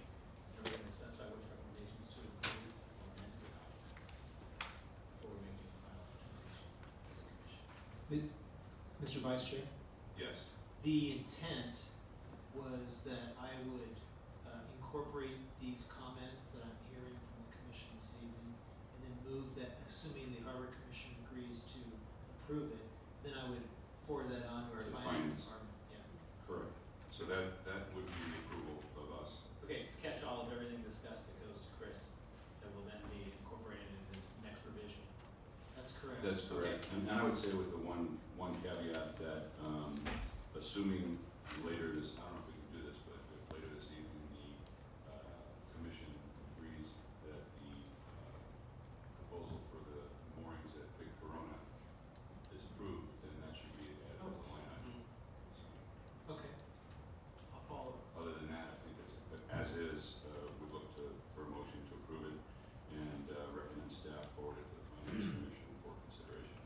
Are we going to specify which recommendations to approve or amend the document before we make a final determination as a commission? Mr. Vice Chair, Yes. the intent was that I would incorporate these comments that I'm hearing from the commission this evening, and then move that, assuming the Harbor Commission agrees to approve it, then I would forward that on to our To finance finance. department, yeah. Correct. So that would be the approval of us. Okay, it's catch-all of everything discussed that goes to Chris, that will then be incorporated in his next revision. That's correct. That's correct. And I would say with the one caveat that assuming later this, I don't know if we can do this, but if later this evening the commission agrees that the proposal for the moorings at Big Corona is approved, then that should be added as a line item. Okay. I'll follow. Other than that, I think it's, as is, we look for a motion to approve it and recommend staff forward it to the Finance Commission for consideration.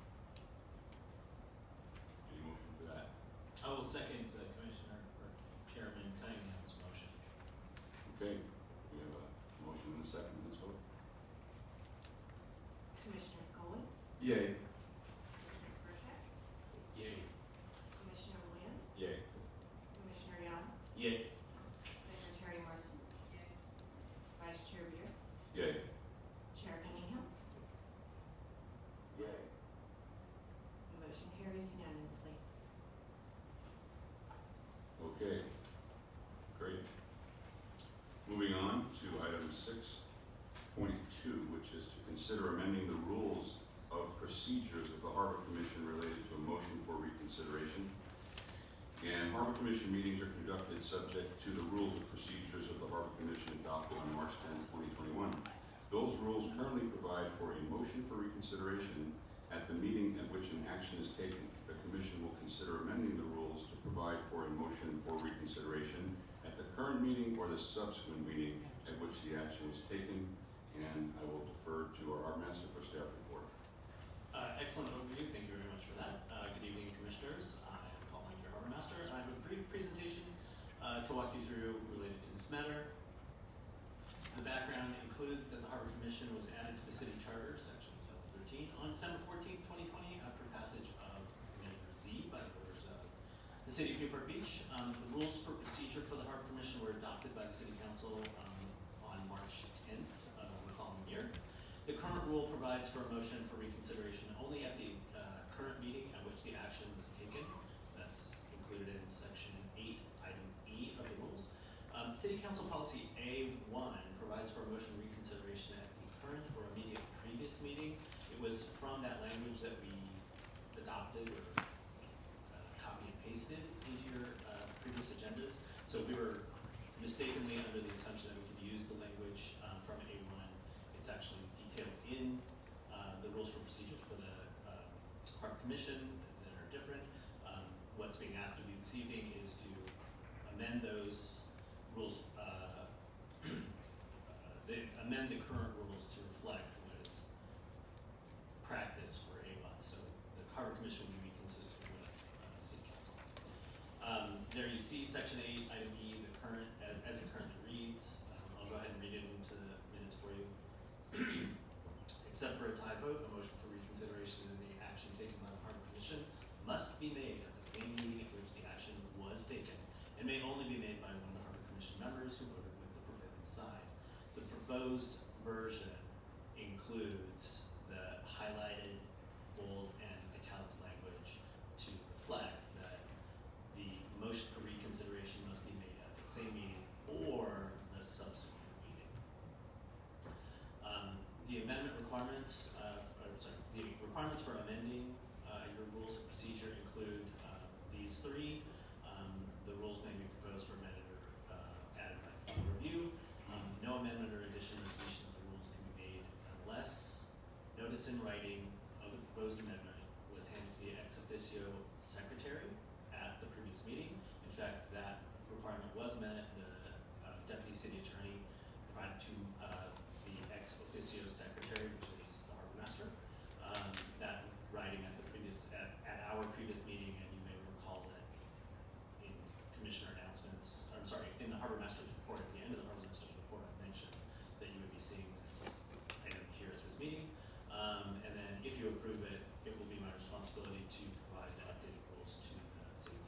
Any motion for that? I will second Commissioner or Chairman Cunningham's motion. Okay, we have a motion and a second, let's vote. Commissioner Scully, Yay. Commissioner Spurcheck, Yay. Commissioner Williams, Yay. Commissioner Young, Yay. Secretary Marson, Vice Chair Beer, Yay. Chair Cunningham, Yay. the motion carries unanimously. Okay, great. Moving on to item 6.2, which is to consider amending the rules of procedures of the Harbor Commission related to a motion for reconsideration. And Harbor Commission meetings are conducted subject to the rules of procedures of the Harbor Commission adopted on March 10, 2021. Those rules currently provide for a motion for reconsideration at the meeting at which an action is taken. The Commission will consider amending the rules to provide for a motion for reconsideration at the current meeting or the subsequent meeting at which the action is taken. And I will defer to our Art Master for staff report. Excellent overview. Thank you very much for that. Good evening, Commissioners. Commission was added to the city charter, section 713, on December 14th, 2020, after passage of Measure Z by the voters of the city of Newport Beach. The rules for procedure for the Harbor Commission were adopted by the City Council on March 10th of the following year. The current rule provides for a motion for reconsideration only at the current meeting at which the action was taken. That's included in section 8, item E of the rules. City Council Policy A1 provides for a motion reconsideration at the current or immediate previous meeting. It was from that language that we adopted or copy and pasted into your previous agendas. So we were mistakenly under the assumption that we could use the language from A1. It's actually detailed in the rules for procedures for the Harbor Commission that are different. What's being asked of you this evening is to amend those rules, amend the current rules to reflect what is practice for A1. So the Harbor Commission will be consistent with the City Council. There you see section 8, item E, the current, as it currently reads. I'll go ahead and read it into the minutes for you. Except for a tie vote, a motion for reconsideration in the action taken by the Harbor Commission must be made at the same meeting at which the action was taken, and may only be made by one of the Harbor Commission members who voted with the prevailing side. The proposed version includes the highlighted, bold, and italics language to reflect that the motion for reconsideration must be made at the same meeting or the subsequent meeting. The amendment requirements, the requirements for amending your rules of procedure include these three. The rules may be proposed for amended or added by full review. No amendment or addition or deletion of the rules can be made unless notice in writing of the proposed amendment was handed to the ex officio secretary at the previous meeting. In fact, that requirement was met. The deputy city attorney provided to the ex officio secretary, which is the harbor master, that writing at the previous at our previous meeting, and you may recall that in commissioner announcements, I'm sorry, in the harbor master's report, at the end of the harbor master's report, I mentioned that you would be seeing this item here at this meeting. And then if you approve it, it will be my responsibility to provide the updated rules to the city.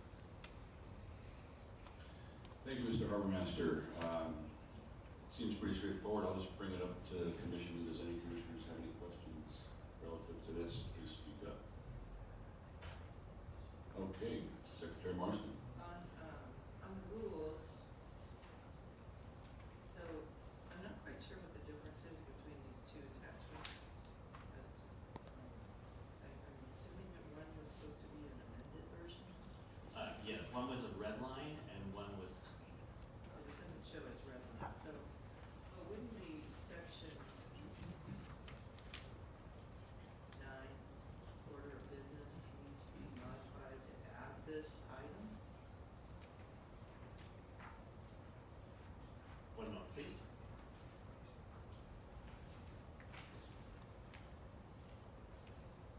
Thank you, Mr. Harbor Master. It seems pretty straightforward. I'll just bring it up to the commission. If there's any commissioners have any questions relative to this, please speak up. Okay, Secretary Marston. On the rules, so I'm not quite sure what the difference is between these two attachments. Because I'm assuming that one was supposed to be an amended version. Yeah, one was a red line and one was Because it doesn't show as red line. So, well, wouldn't the section 9, order of business, need to be modified to add this item? one moment, please.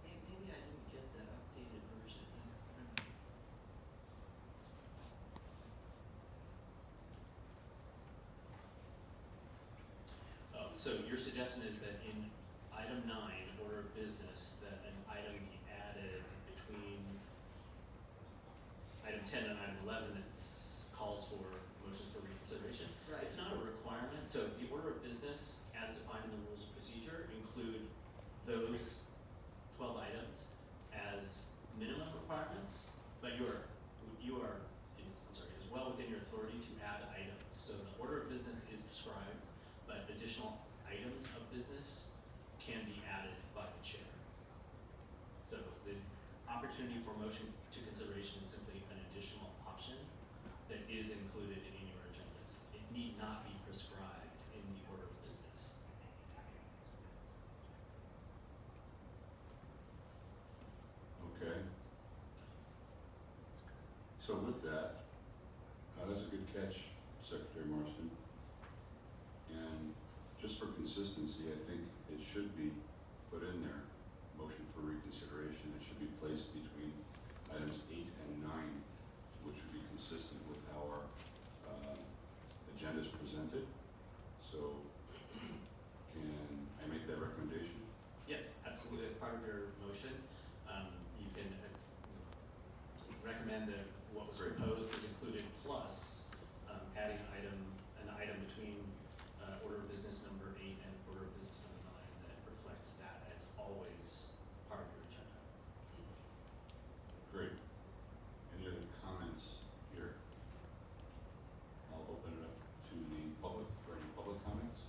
Maybe I didn't get that updated version. So your suggestion is that in item 9, order of business, that an item be added between item 10 and item 11 that calls for motions for reconsideration. Right. It's not a requirement. So the order of business, as defined in the rules of procedure, include those 12 items as minimum requirements, but it is well within your authority to add items. So the order of business is prescribed, but additional items of business can be added by the chair. So the opportunity for motion to consideration is simply an additional option that is included in your agendas. It need not be prescribed in the order of business. Okay. So with that, that's a good catch, Secretary Marston. And just for consistency, I think it should be put in there, motion for reconsideration. It should be placed between items 8 and 9, which would be consistent with how our agenda is presented. So can I recommend that what was Great. proposed is included plus, adding an item between, order of business number 8 and order of business number 9 that reflects that as always part of your agenda. Great. Any other comments here? I'll open it up to the public for any public comments.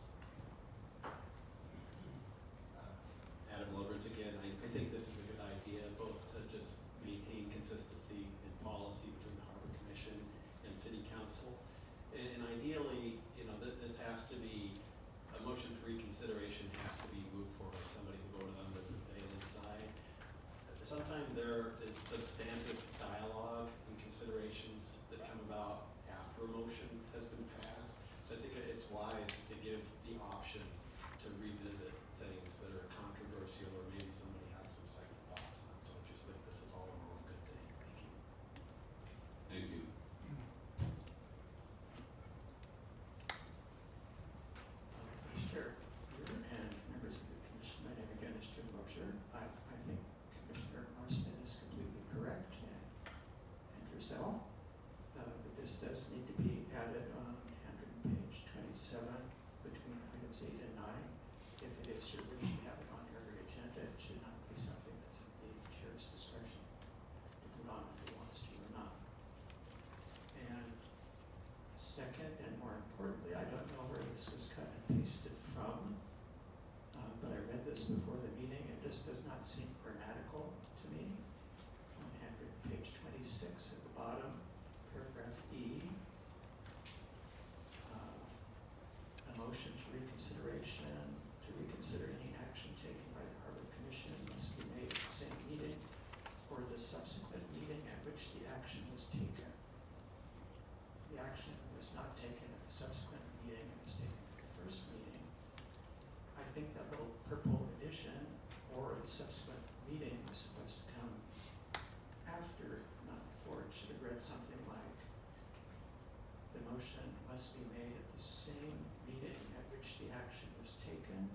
Adam Lovrance again, I think this is a good idea, both to just maintain consistency in policy between the Harbor Commission and City Council. And ideally, you know, this has to be, a motion for reconsideration has to be moved forward by somebody who voted on the prevailing side. Sometimes there is substantive dialogue and considerations that come about after a motion has been passed. So I think it's wise to give the option to revisit things that are controversial or maybe somebody has some second thoughts on. So I just think this is all in all a good thing. Thank you. Thank you. Vice Chair Buer and members of the commission, my name again is Jim Mosher. I think Commissioner Marston is completely correct and yourself. That this does need to be added on page 27 between items 8 and 9. If it is your wish to have it on your agenda, it should not be something that's at the chair's discretion to put on if he wants to or not. And second, and more importantly, I don't know where this was cut and pasted from, but I read this before the meeting. It just does not seem grammatical to me. On handwritten page 26 at the bottom, paragraph E, a motion to reconsider any action taken by the Harbor Commission must be made at the same meeting or the subsequent meeting at which the action was taken. The action was not taken at the subsequent meeting, it was taken at the first meeting. I think that little purple addition, or the subsequent meeting, was supposed to come after, not before. It should have read something like, the motion must be made at the same meeting at which the action was taken,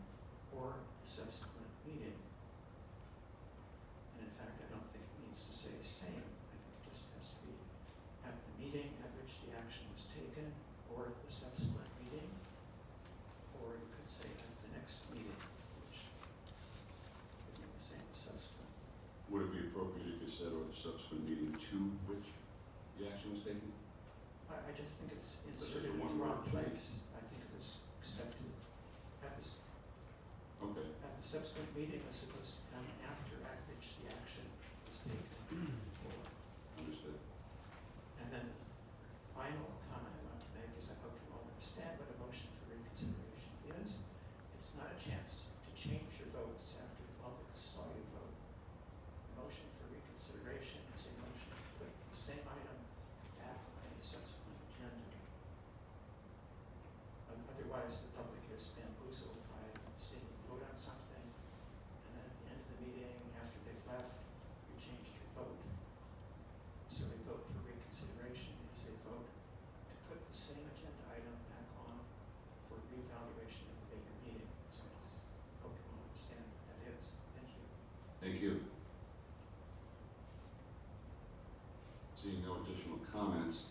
or the subsequent meeting. And in fact, I don't think it needs to say same. I think it just has to be at the meeting at which the action was taken, or the subsequent meeting, or you could say at the next meeting, which would be the same as subsequent. Would it be appropriate if you said, or the subsequent meeting to which the action was taken? I just think it's But inserted there's in one the wrong word change. place. I think it was expected at Okay. at the subsequent meeting was supposed to come after at which the action was taken. Understood. And then the final comment I want to make is I hope you all understand what a motion for reconsideration is. It's not a chance to change your votes after the public saw you vote. A motion for reconsideration is a motion to put the same item back on a subsequent agenda. Otherwise, the public is bamboozled by seeing you vote on something, and then at the end of the meeting, after they've left, you changed your vote. So a vote for reconsideration is a vote to put the same agenda item back on for reevaluation at a later meeting. So I just hope you all understand what that is. Thank you. Thank you. Seeing no additional comments,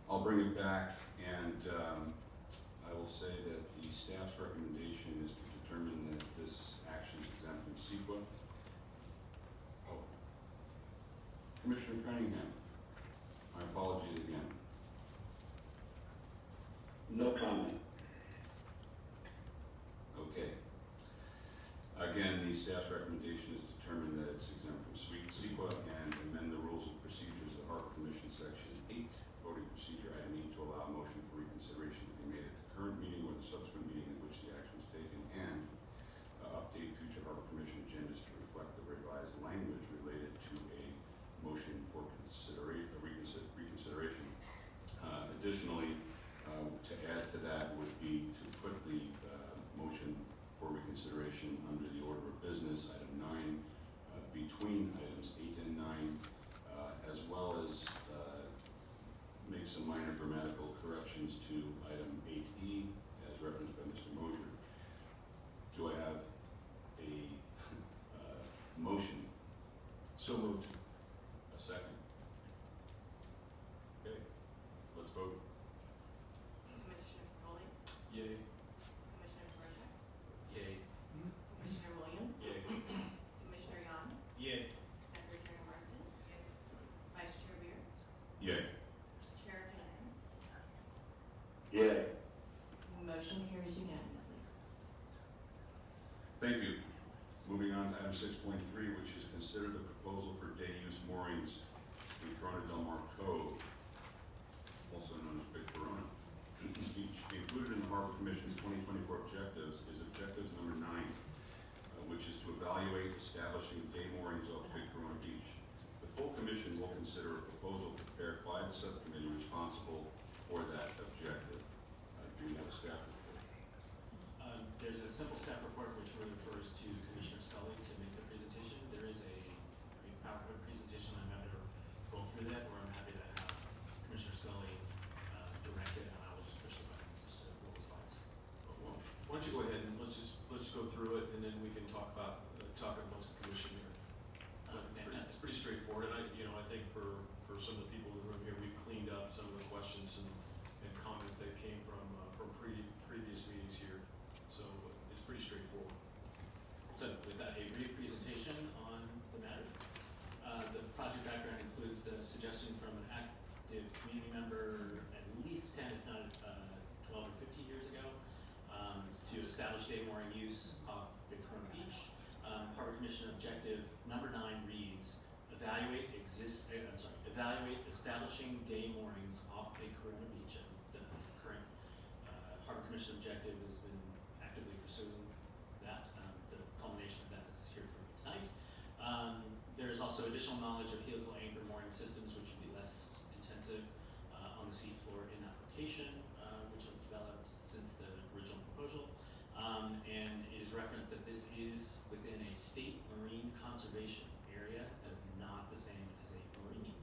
I'll bring it back and I will say that the staff's recommendation is to determine that this action is exempt from CEQA. Oh. Commissioner Cunningham, my apologies again. No comment. Okay. Again, the staff's recommendation is to determine that it's exempt from CEQA and amend the rules of procedures of the Harbor Commission Section 8, voting procedure item E, to allow a motion for reconsideration to be made at the current meeting or the subsequent meeting in which the action was taken, and update future Harbor Commission agendas to reflect the revised language related to a motion for reconsideration. Additionally, to add to that would be to put the motion for reconsideration under the order of business, item 9, between items 8 and 9, as well as make some minor grammatical corrections to item 8E, as referenced by Mr. Mosher. Do I have a motion? So moved. A second? Yay. Chair Kane. Yay. Motion carries unanimously. Thank you. Moving on to item 6.3, which is consider the proposal for day use moorings in Corona Del Mar Cove, also known as Big Corona. Included in the Harbor Commission's 2024 objectives is objectives number 9, which is to evaluate establishing day moorings off Big Corona Beach. The full commission will consider a proposal prepared by the subcommittee responsible for that objective. Do you have a staff report? There's a simple staff report which refers to Commissioner Scully to make the presentation. There is a PowerPoint presentation. I'm happy to roll through that, or I'm happy to have Commissioner Scully direct it, and I will just push the buttons to roll the slides. Well, why don't you go ahead and let's just go through it, and then we can talk amongst the commission here. It's pretty straightforward, and I think for some of the people in the room here, we've cleaned up some of the questions and comments that came from previous meetings here. So it's pretty straightforward. So we've got a brief presentation on the matter. The project background includes the suggestion from an active community member at least 10, if not 12 or 15 years ago, to establish day mooring use off Big Corona Beach. Harbor Commission objective number 9 reads, evaluate establishing day moorings off Big Corona Beach. And the current Harbor Commission objective has been actively pursuing that. The culmination of that is here for you tonight. There is also additional knowledge of helical anchor mooring systems, which would be less intensive on the seafloor in that location, which have developed since the original proposal. And it is referenced that this is within a state marine conservation area. That is not the same as a marine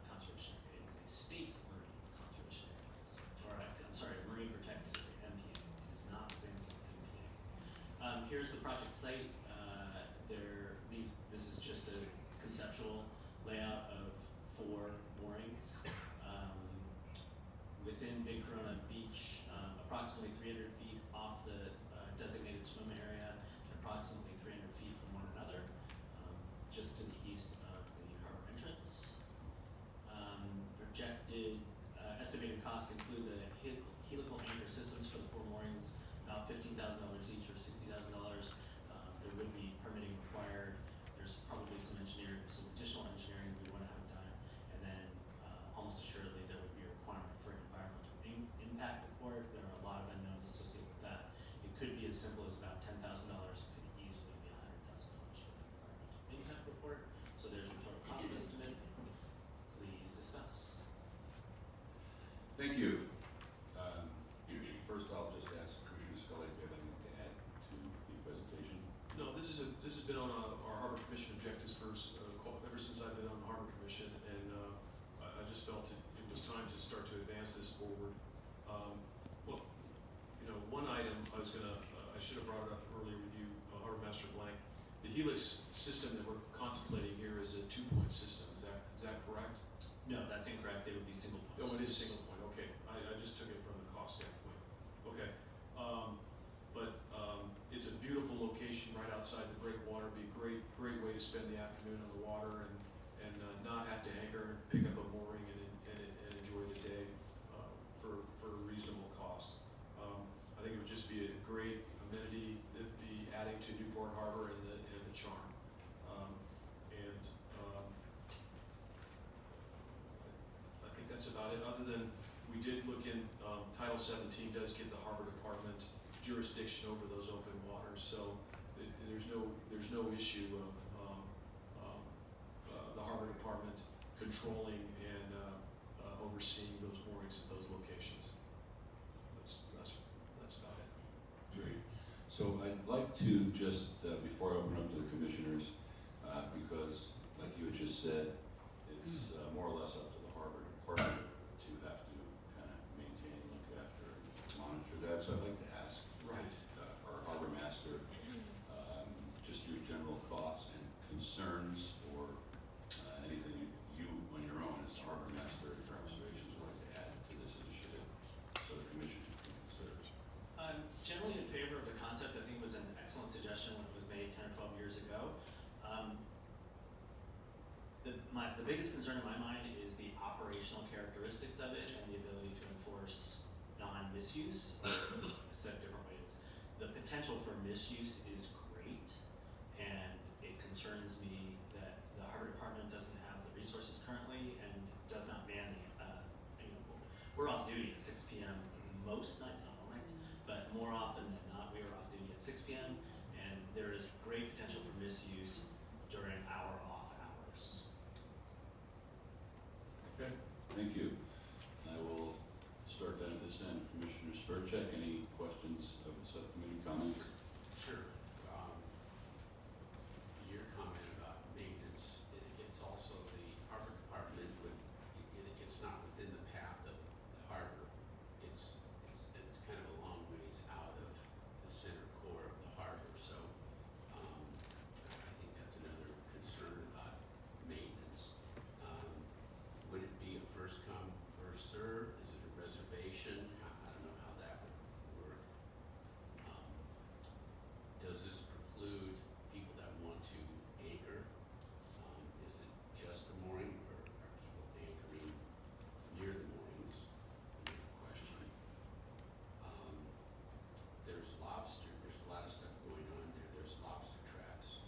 conservation area. It is a state marine conservation area. Or, I'm sorry, marine protected area, MPA. It is not the same as an MPA. Here's the project site. This is just a conceptual layout of 4 moorings within Big Corona Beach, approximately 300 feet off the designated swim area, and approximately 300 feet from one another, just to the east of the harbor entrance. Projected estimated costs include the helical anchor systems for the 4 moorings, about $15,000 each or $60,000. There would be permitting required. There's probably some additional engineering we want to have done, and then almost assuredly there would be a requirement for an environmental impact report. There are a lot of unknowns associated with that. It could be as simple as about $10,000. It could easily be $100,000 for the environmental impact report. So there's your total cost estimate. Please discuss. Thank you. First, I'll just ask Commissioner Scully if you have anything to add to the presentation. No, this has been on our Harbor Commission objectives ever since I've been on the Harbor Commission, and I just felt it was time to start to advance this forward. Well, one item I should have brought it up earlier with you, Harbor Master Blank. The helix system that we're contemplating here is a 2-point system. Is that correct? No, that's incorrect. They would be single points. Oh, it is single point. Okay, I just took it from the cost standpoint. Okay, but it's a beautiful location right outside the breakwater. Be a great way to spend the afternoon on the water and not have to anchor, pick up a mooring, and enjoy the day for a reasonable cost. I think it would just be a great amenity that'd be adding to Newport Harbor and the charm. I think that's about it. Other than we did look in Title 17 does give the Harbor Department jurisdiction over those open waters, so there's no issue of the Harbor Department controlling and overseeing those moorings at those locations. That's about it. Great. So I'd like to just, before I open up to the commissioners, because like you had just said, it's more or less up to the Harbor Department to have to kind of maintain, look after, and monitor that. So I'd like to ask our Harbor Master just your general thoughts and concerns, or anything you on your own as Harbor Master or observations would like to add to this initiative so the commission can consider. I'm generally in favor of the concept. I think it was an excellent suggestion when it was made 10 or 12 years ago. The biggest concern in my mind is the operational operational characteristics of it and the ability to enforce non-misuse. Said a different way, the potential for misuse is great, and it concerns me that the harbor department doesn't have the resources currently and does not man we're off duty at 6 p.m. most nights, not all nights, but more often than not, we are off duty at 6 p.m. and there is great potential for misuse during our off hours. Okay, thank you. I will start down at this end. Commissioner Spurcheck, any questions of the subcommittee comments? Sure. Your comment about maintenance, it's also the harbor department it's not within the path of the harbor. It's kind of a long ways out of the center core of the harbor. So I think that's another concern about maintenance. Would it be a first come, first serve? Is it a reservation? I don't know how that would work. Does this preclude people that want to anchor? Is it just the mooring, or are people anchoring near the moorings? Another question. There's lobster. There's a lot of stuff going on there. There's lobster traps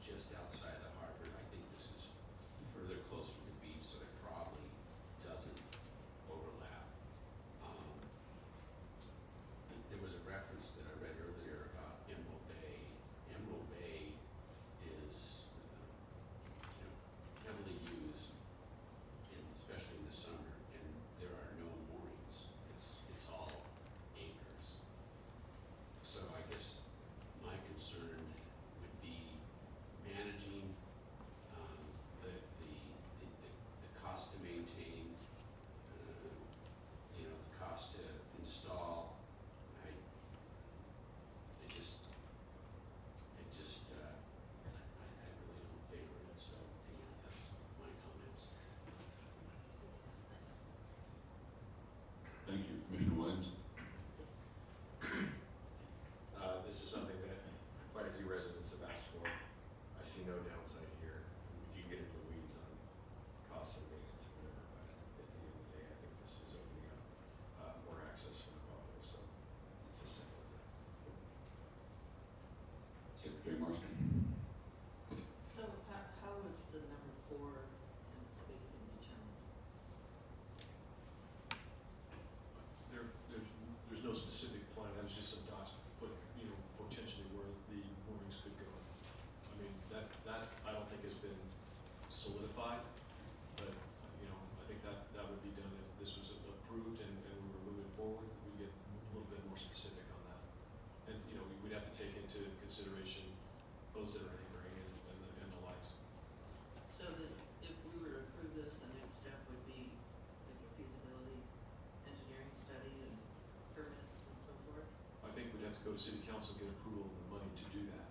just outside the harbor. I think this is further closer to the beach, so it probably doesn't overlap. There was a reference that I read earlier about Emerald Bay. Emerald Bay is, heavily used, especially in the summer, and there are no moorings. It's all anchors. So I guess my concern would be managing the cost to maintain, the cost to install. I really don't favor it, so that's my comments. Thank you. Commissioner Williams? This is something that quite a few residents have asked for. I see no downside here. We can get into the weeds on costs and maintenance or whatever, but at the end of the day, I think this is opening up more access for the public, so it's as simple as that. Secretary Marston? So how was the number 4 and the spacing determined? There's no specific plan. That was just some dots, but potentially where the moorings could go. I mean, that I don't think has been solidified, but I think that would be done if this was approved and we were moving forward. We get a little bit more specific on that, and we'd have to take into consideration boats that are anchoring and the likes. So that if we were to approve this, the next step would be like a feasibility engineering study and permits and so forth, I think we'd have to go to city council, get approval of the money to do that.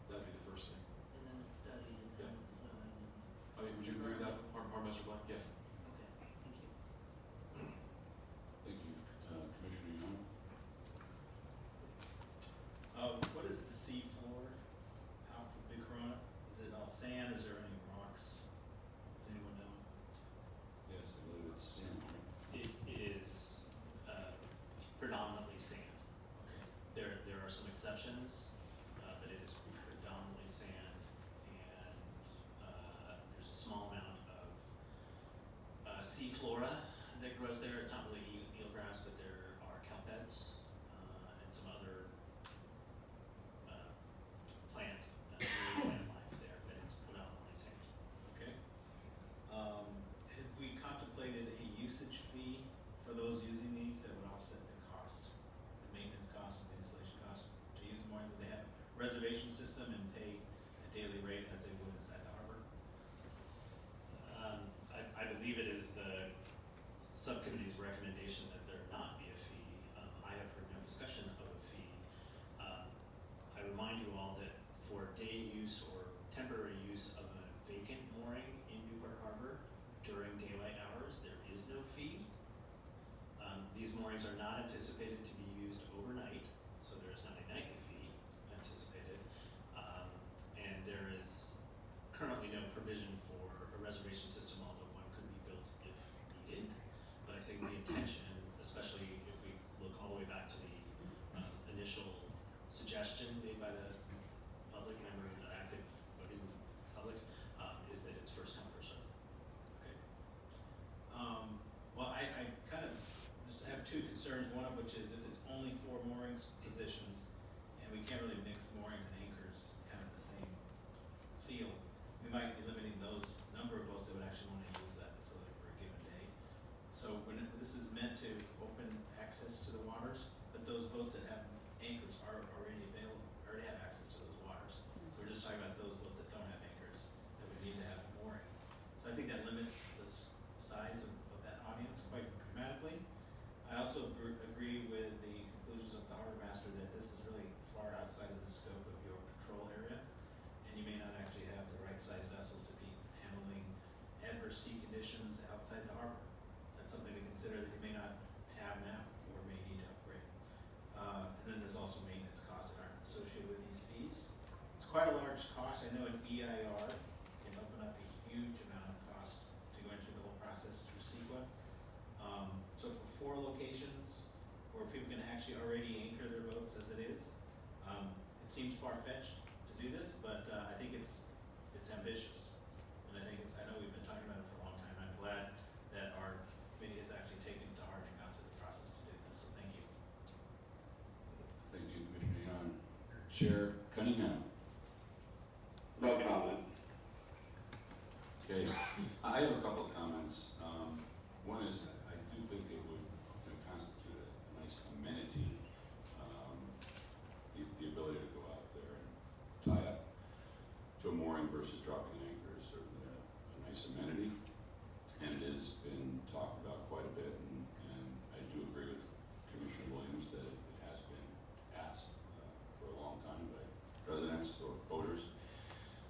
That'd be the first thing. and then a study and then Yeah. design and. I mean, would you agree with that, Harbor Master Black? Yeah. Okay, thank you. Thank you. Commissioner Young? What is the sea floor out for Big Corona? Is it all sand? Is there any rocks? Does anyone know? Yes, I believe it's sand, right? It is predominantly sand. Okay. There are some exceptions, but it is predominantly sand, and there's a small amount of sea flora that grows there. It's not really eelgrass, but there are kelp beds and some other plant life there, but it's predominantly sand. Okay. Have we contemplated a usage fee for those using these that would offset the cost, the maintenance cost and the installation cost to use the moorings? Would they have a reservation system and pay a daily rate as they would inside the harbor? I believe it is the subcommittee's recommendation that there not be a fee. I have heard no discussion of a fee. I remind you all that for day use or temporary use of a vacant mooring in Newport Harbor during daylight hours, there is no fee. These moorings are not anticipated to be used overnight, so there is not a nightly fee anticipated. And there is currently no provision for a reservation system, although one could be built if which is if it's only 4 moorings positions, and we can't really mix moorings and anchors kind of the same field, we might be limiting those number of boats that would actually want to use that facility for a given day. So when this is meant to open access to the waters, but those boats that have anchors are already available, already have access to those waters. So we're just talking about those boats that don't have anchors that would need to have mooring. So I think that limits the size of that audience quite dramatically. I also agree with the conclusions of the harbor master that this is really far outside of the scope of your patrol area, and you may not actually have the right size vessels to be handling adverse sea conditions outside the harbor. That's something to consider that you may not have now or may need to upgrade. And then there's also maintenance costs that aren't associated with these fees. It's quite a large cost. I know an EIR can open up a huge amount of cost to go into the whole process through CEQA. So for 4 locations where people can actually already anchor their boats as it is, it seems far-fetched to do this, but I think it's ambitious. And I think I know we've been talking about it for a long time. I'm glad that our committee has actually taken it to heart and gone through the process to do this, so thank you. Thank you, Commissioner Yon. Chair Cunningham. No comment. Okay, I have a couple of comments. One is I do think it would constitute a nice amenity, the ability to go out there and tie up to a mooring versus dropping an anchor is certainly a nice amenity, and it has been talked about quite a bit, and I do agree with Commissioner Williams that it has been asked for a long time by residents or voters.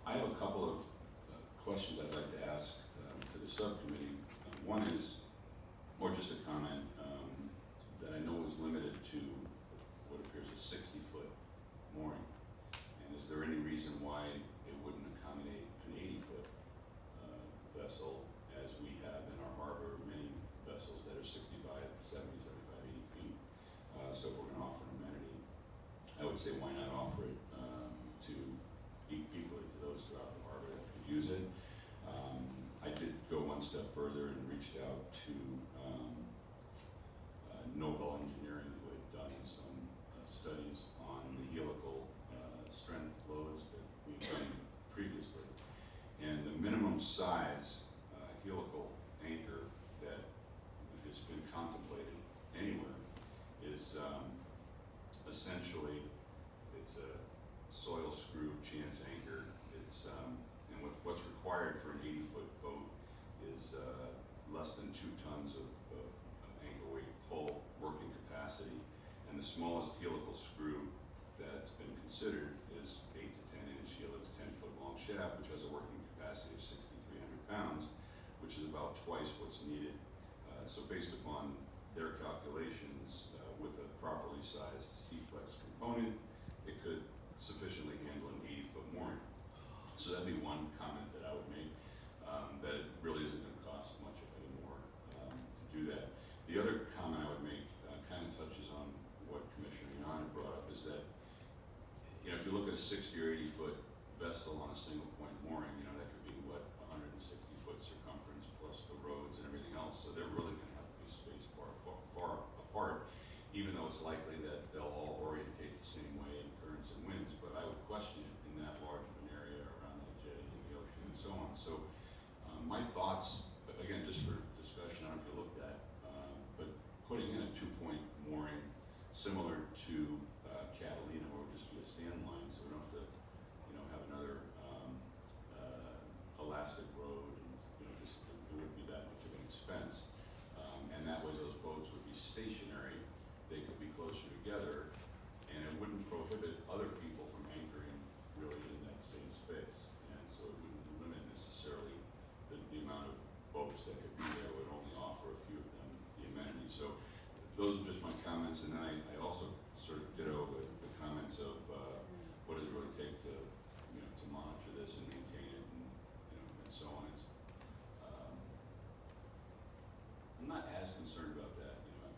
I have a couple of questions I'd like to ask to the subcommittee. One is more just a comment that I know is limited to what appears a 60-foot mooring. And is there any reason why it wouldn't accommodate an 80-foot vessel, as we have in our harbor many vessels that are 65, 70, 75, 80 feet? So if we're going to offer an amenity, I would say why not offer it to equally to those throughout the harbor that could use it. I did go one step further and reached out to Nobel Engineering, who had done some studies on the helical strength loads that we've done previously. And the minimum size helical anchor that has been contemplated anywhere is essentially, it's a soil screw chance anchor. It's and what's required for an 80-foot boat is less than 2 tons of anchor weight pull working capacity, and the smallest helical screw that's been considered is 8 to 10 inch helix, 10-foot long shaft, which has a working capacity of 6,300 pounds, which is about twice what's needed. So based upon their calculations, with a properly sized C-flex component, it could sufficiently handle an 80-foot mooring. So that'd be one comment that I would make, that it really isn't going to cost much anymore to do that. The other comment I would make kind of touches on what Commissioner Yon brought up, is that, you know, if you look at a 60 or 80-foot vessel on a single point mooring, you know, that could be, what, 160-foot circumference plus the roads and everything else. So they're really going to have to be spaced far apart, even though it's likely that they'll all orientate the same way in currents and winds. But I would question it in that large of an area around that jetty in the ocean and so on. So my thoughts, again, just for discussion, I don't know if you looked at, but putting in a 2-point mooring similar to Catalina, where it would just be a sand line, so we don't have to, you know, have another elastic road, and, you know, just it wouldn't be that much of an expense. And that way those boats would be stationary, they could be closer together, and it wouldn't prohibit other people from anchoring really in that same space. And so it wouldn't limit necessarily the amount of boats that could be there, would only offer a few of them the amenities. So those are just my comments, and then I also sort of ditto the comments of what does it really take to, you know, to monitor this and maintain it, and, you know, and so on. It's, I'm not as concerned about that, you know,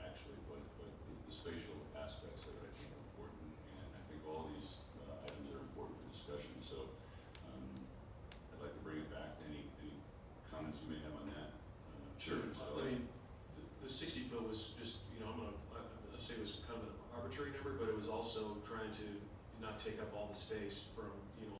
actually, but the spatial aspects of it I think are important, and I think all these items are important for discussion. So I'd like to bring it back to any comments you may have on that. Sure. So I mean, the 60 foot was just, you know, I'm a say it was kind of an arbitrary number, but it was also trying to not take up all the space from, you know,